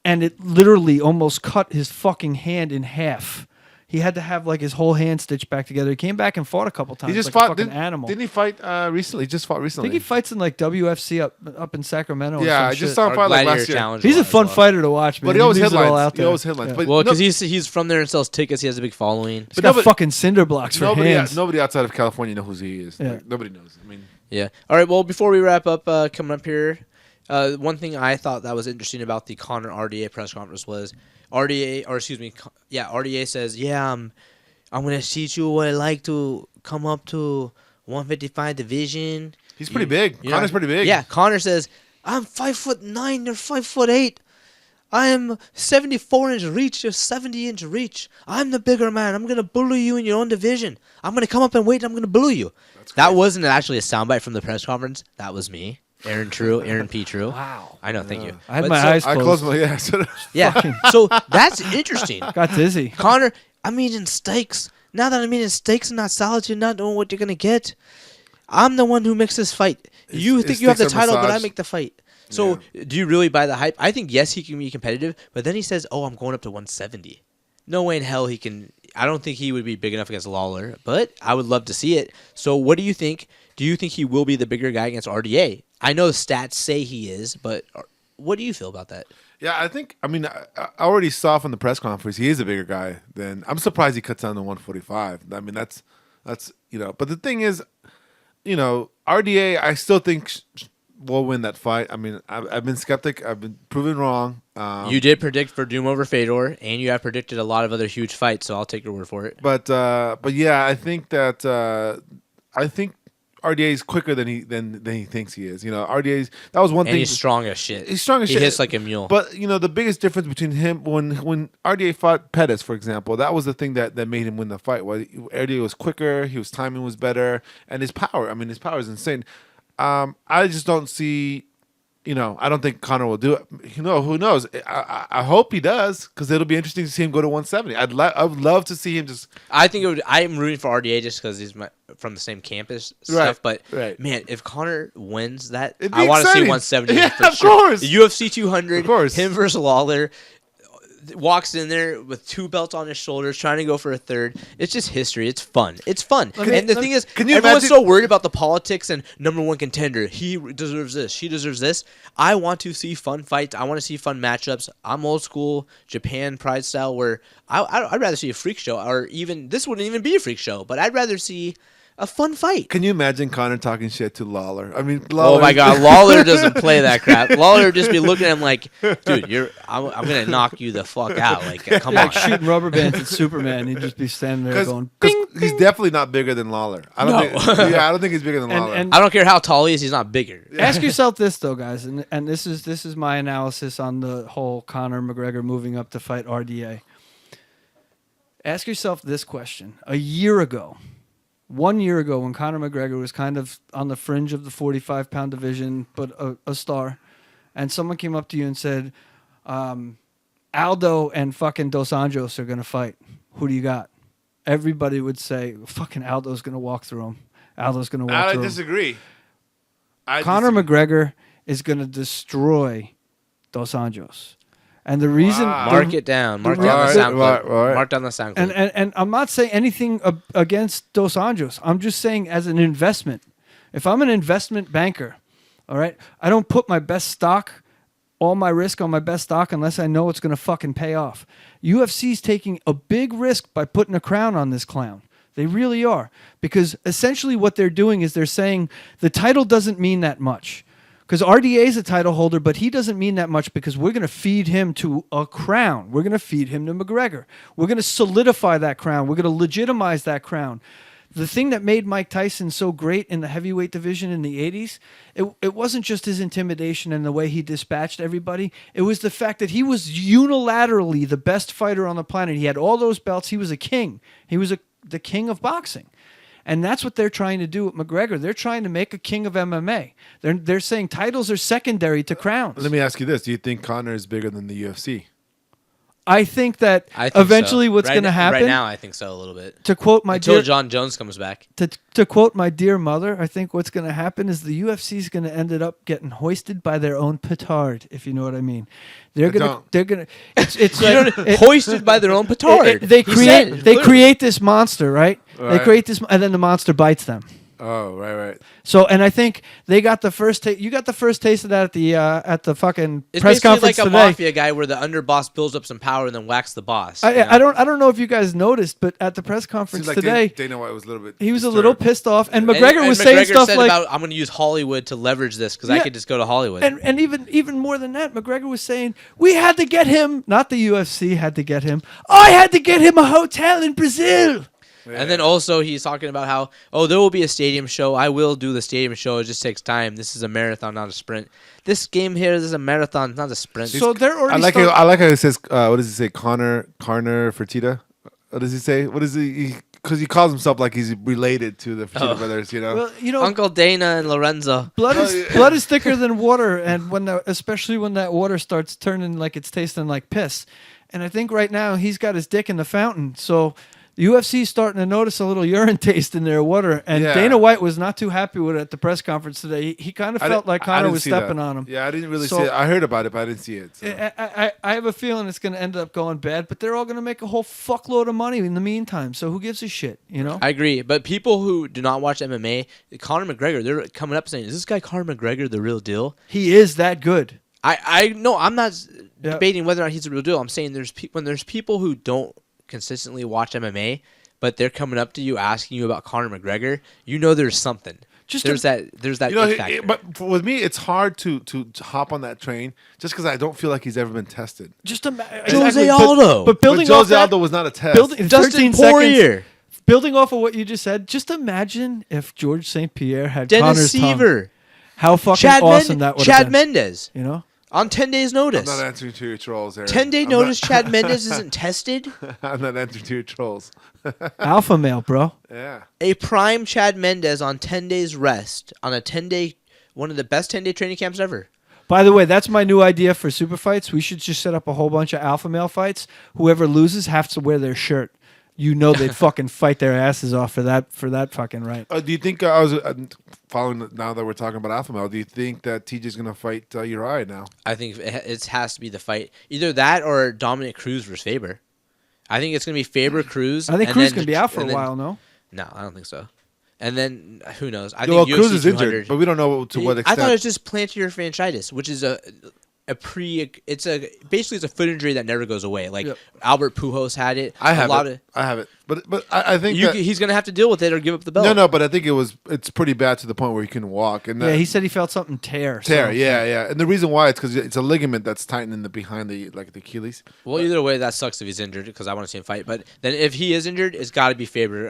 and it literally almost cut his fucking hand in half. He had to have like his whole hand stitched back together. He came back and fought a couple times. He just like fought. a fucking Didn't, animal. didn't he fight recently? He just fought I recently. think he fights in like WFC up in Sacramento. or Yeah, some I just shit. saw him Or fight like Gladiator last year. Challenge He's a as fun well. fighter to watch, man. But he always leaves it all headlines. out He there. always headlines. Yeah. But Well, no- because he's from there and sells tickets. He has a big following. He's But got nobody- fucking cinder blocks for hands. nobody outside of California knows who he is. Yeah. Like, nobody knows. I mean, Yeah. All right. Well, before we wrap up, coming up here, one thing I thought that was interesting about the Conor RDA press conference was RDA says, I'm gonna teach you what I like to come up to 155 division. he's pretty big. Conor's pretty big. Yeah. Conor says, I'm 5'9", you're 5'8". I am 74-inch reach, you're 70-inch reach. I'm the bigger man. I'm gonna bully you in your own division. I'm gonna come up and wait. I'm gonna bully you. That wasn't actually a soundbite from the press conference. That was me, Aaron P. True. Wow. I know. Thank you. I had But my so- eyes I closed. closed my yeah. Yeah. So that's interesting. Got dizzy. Conor, I'm eating steaks. Now that I'm eating steaks and not salads, you're not knowing what you're gonna get. I'm the one who makes this fight. You his think you have the steaks are title, but I massaged. make the fight. So do you really buy the hype? I think yes, he can be competitive, but then he says, "Oh, I'm going up to 170." No way in hell he can. I don't think he would be big enough against Lawler, but I would love to see it. So what do you think? Do you think he will be the bigger guy against RDA? I know the stats say he is, but what do you feel about that? Yeah, I mean, I already saw from the press conference he is a bigger guy than. I'm surprised he cuts down to 145. I mean, that's But the thing is, RDA, I still think will win that fight. I mean, I've been skeptic. I've been proven wrong. You did predict for Doom over Fedor, and you have predicted a lot of other huge fights. So I'll take your word for it. But yeah, I think that RDA is quicker than he thinks he is. RDA's that was one And thing. he's strong as shit. He's strong as he shit. He hits like a mule. But the biggest difference between him when RDA fought Pettis, for example, that was the thing that made him win the fight. RDA was quicker, his timing was better, and his power. I mean, his power is insane. I just don't see. I don't think Conor will do it. Who knows? I hope he does because it'll be interesting to see him go to 170. I would love to see him just. I think I'm rooting for RDA just because he's from the same campus stuff. But man, if Conor wins that, I want to see 170. Yeah, for of sure. course. The UFC 200. Of course. Him versus Lawler. Walks in there with 2 belts on his shoulders, trying to go for a third. It's just history. It's fun. It's fun. And the thing is, everyone's so worried about the politics and number one contender. He deserves this. She deserves this. I want to see fun fights. I want to see fun matchups. I'm old school Japan Pride style, where I'd rather see a freak show, or even this wouldn't even be a freak show, but I'd rather see a fun fight. Can you imagine Conor talking shit to Lawler? I mean, Lawler. Oh my God, Lawler doesn't play that crap. Lawler would just be looking at him like, dude, I'm gonna knock you the fuck out. Like, come on. Like shooting rubber bands at Superman. He'd just be standing there going, Because he's definitely not bigger than Lawler. I don't think he's bigger than Lawler. and I don't care how tall he is, he's not bigger. ask yourself this though, guys, and this is my analysis on the whole Conor McGregor moving up to fight RDA. Ask yourself this question: 1 year ago, when Conor McGregor was kind of on the fringe of the 45-pound division, but a star, and someone came up to you and said, Aldo and fucking Dos Anjos are going to fight. Who do you got? Everybody would say, fucking Aldo's going to walk through him. Aldo's going to walk through him. Disagree. Conor McGregor is going to destroy Dos Anjos. And the reason... Mark it down. Mark down the sound clip. Mark down the sound clip. And I'm not saying anything against Dos Anjos. I'm just saying as an investment. If I'm an investment banker, all right, I don't put my best stock, all my risk on my best stock unless I know it's going to fucking pay off. UFC's taking a big risk by putting a crown on this clown. They really are. Because essentially what they're doing is they're saying the title doesn't mean that much. Because RDA is a title holder, but he doesn't mean that much because we're going to feed him to a crown. We're going to feed him to McGregor. We're going to solidify that crown. We're going to legitimize that crown. The thing that made Mike Tyson so great in the heavyweight division in the 80s, it wasn't just his intimidation and the way he dispatched everybody. It was the fact that he was unilaterally the best fighter on the planet. He had all those belts. He was a king. He was the king of boxing. And that's what they're trying to do with McGregor. They're trying to make a king of MMA. They're saying titles are secondary to crowns. Let me ask you this. Do you think Conor is bigger than the UFC? I think that eventually so. what's going to happen... Right now, I think so a little bit. To quote my Until John Jones comes back. To quote my dear mother, I think what's going to happen is the UFC is going to end up getting hoisted by their own petard, if you know what I mean. They're going to... It's like, hoisted by their own petard. They create this monster, right? They create this, and then the monster bites them. Oh, right. So, and I think they got the first taste. You got the first taste of that at the fucking it's press conference like a today. mafia guy where the underboss builds up some power and then whacks the boss. I don't know if you guys noticed, but at the press conference like today, Dana White was a little bit. He was disturbed. a little pissed off, and McGregor was saying stuff said like, about, "I'm going to use Hollywood to leverage this because I could just go to Hollywood." And even more than that, McGregor was saying, "We had to get him, not the UFC had to get him. I had to get him a hotel in Brazil." Yeah. And then also he's talking about how, there will be a stadium show. I will do the stadium show. It just takes time. This is a marathon, not a sprint. This game here is a marathon, not a sprint. So they're already. I like how it says. What does he say? Conor Fertitta. What does he say? What is he? Because he calls himself like he's related to the Fertitta brothers. Well, Uncle Dana and Lorenzo. Blood is thicker than water, and especially when that water starts turning like it's tasting like piss. And I think right now he's got his dick in the fountain. So. The UFC is starting to notice a little urine taste in their water, and Dana White was not too happy with it at the press conference today. He kind of felt like Conor was stepping on him. Yeah, I didn't really see it. I heard about it, but I didn't see it. So. I have a feeling it's going to end up going bad, but they're all going to make a whole fuckload of money in the meantime, so who gives a shit, you know? I agree, but people who do not watch MMA, Conor McGregor, they're coming up saying, is this guy Conor McGregor the real deal? He is that good. I know, I'm not debating whether or not he's the real deal. I'm saying when there's people who don't consistently watch MMA, but they're coming up to you asking you about Conor McGregor, there's something. There's that factor. But with me, it's hard to hop on that train just because I don't feel like he's ever been tested. Just Jose Aldo. But building Jose off Aldo was not a test. Dustin Poirier. building off of what you just said, just imagine if George St. Pierre had Dennis Connor's tongue. Seaver. How fucking awesome that would have Chad been. Mendes. You know? On 10 days' I'm notice. not answering to your trolls, Aaron. 10-day notice Chad Mendes isn't tested? I'm not answering to your trolls. Alpha male, bro. Yeah. A prime Chad Mendes on 10 days rest on a 10-day, one of the best 10-day training camps ever. By the way, that's my new idea for super fights. We should just set up a whole bunch of alpha male fights. Whoever loses has to wear their shirt. You know they'd fucking fight their asses off for that fucking right. Do you think I was following now that we're talking about alpha male? Do you think that TJ's gonna fight Uriah now? I think it has to be the fight. Either that or Dominic Cruz versus Faber. I think it's going to be Faber Cruz. I think and Cruz then- going to be out for a and then- while, no? No, I don't think so. And then who knows? I Well, think Cruz UFC is 200 injured, but we don't know to what I extent. thought it was just plantar fasciitis, which is basically it's a foot injury that never goes away. Like Yep. Albert Pujols had it. I have a lot it. I have it. But I think that, he's going to have to deal with it or give up the belt. no, but I think it's pretty bad to the point where he couldn't walk. And Yeah, he said he felt something tear. so- yeah. And the reason why it's because it's a ligament that's tightening behind the Achilles. Well, either way, that sucks if he's injured because I want to see him fight. But then if he is injured, it's got to be Faber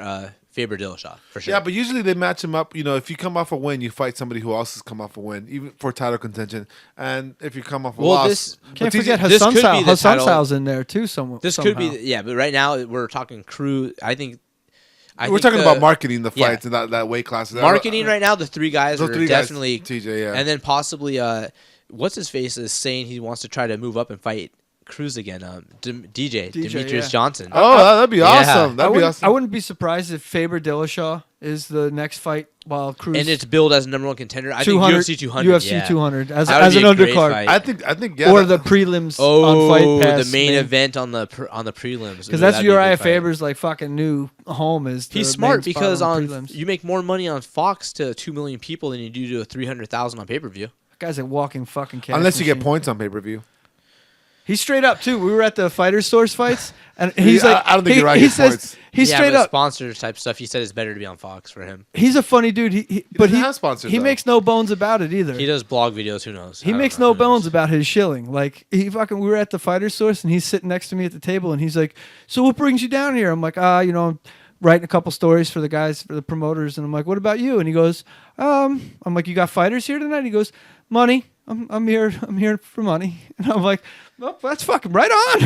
Dillashaw for sure. Yeah, but usually they match him up. You know, if you come off a win, you fight somebody who else has come off a win, even for title contention. And if you come off a loss, Can't but forget this could be Hassan the title. Sal's in there too. Somehow. Could be, yeah. But right now we're talking Cruz. we're think talking the- about marketing the yeah. fights and that weight class. Marketing right now. The three guys Those are three guys, definitely TJ, yeah. and then possibly what's his face is saying he wants to try to move up and fight Cruz again. DJ Demetrius yeah. Johnson. Oh, that'd be Yeah. awesome. That'd be awesome. I wouldn't be surprised if Faber Dillashaw is the next fight while Cruz. And it's billed as number one contender. I think 200, UFC 200. UFC yeah. 200 as That would an be a great undercard, fight. I think yeah. or the prelims on Fight Pass. the main event on the prelims. Because that's That'd be a Uriah good fight. Faber's like fucking new home is. The He's smart main spot because on on prelims. you make more money on Fox to 2 million people than you do to 300,000 on pay-per-view. That guy's a walking fucking cash unless you get machine. points on pay per view. He's straight up too. We were at the Fighter Source fights, and he's like, I don't think Uriah he gets says points. he's yeah, straight but up. sponsor type stuff. He said it's better to be on Fox for him. He's a funny dude. But doesn't have sponsors, he though. makes no bones about it either. He does blog videos. Who knows? He I don't makes know. no Who knows? bones about his shilling. Like we were at the Fighter Source, and he's sitting next to me at the table, and he's like, "So what brings you down here?" I'm like, I'm writing a couple stories for the guys, for the promoters, and I'm like, "What about you?" And he goes, I'm like, "You got fighters here tonight?" He goes, "Money. I'm here for money." And I'm like, "Well, that's fucking right on."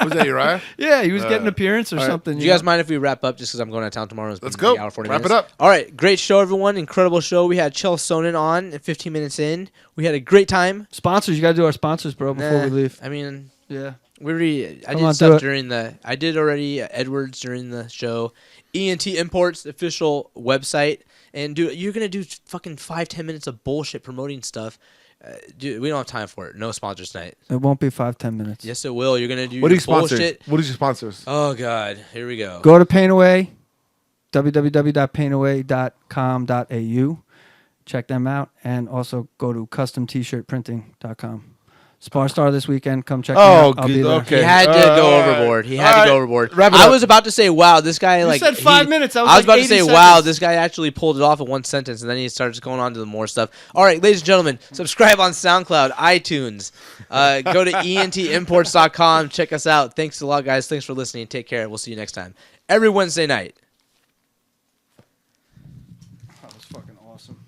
Was that Uriah? Yeah, he was getting an appearance or all right. something. Do you guys mind if we wrap up just because I'm going out of town tomorrow? It's Let's been like go. hour, 40 Wrap it minutes. up. All right. Great show, everyone. Incredible show. We had Chael Sonnen on at 15 minutes in. We had a great time. Sponsors, you got to do our sponsors, bro, before we leave. I mean, Yeah. we already. I Come did on, do stuff it. during the. I did already Edwards during the show. ENT Imports, the official website. And dude, you're going to do fucking 5-10 minutes of bullshit promoting stuff. Dude, we don't have time for it. No sponsors tonight. It won't be 5-10 minutes. Yes, it will. You're going to do What do you your sponsor? bullshit. What is your sponsors? Oh, God. Here we go. Go to Painaway, www.painaway.com.au. Check them out. And also go to customtshirtprinting.com. Spar Star this weekend. Come check me out. I'll be there. okay. He had to go All right. overboard. He had to go overboard. Wrap it I up. was about to say, wow, this guy like said 5 minutes. I was I was like about to 80 say, seconds. wow, this guy actually pulled it off in one sentence, and then he starts going on to the more stuff. All right, ladies and gentlemen, subscribe on SoundCloud, iTunes. Go to entimports.com. Check us out. Thanks a lot, guys. Thanks for listening. Take care. We'll see you next time. Every Wednesday night. That was fucking awesome.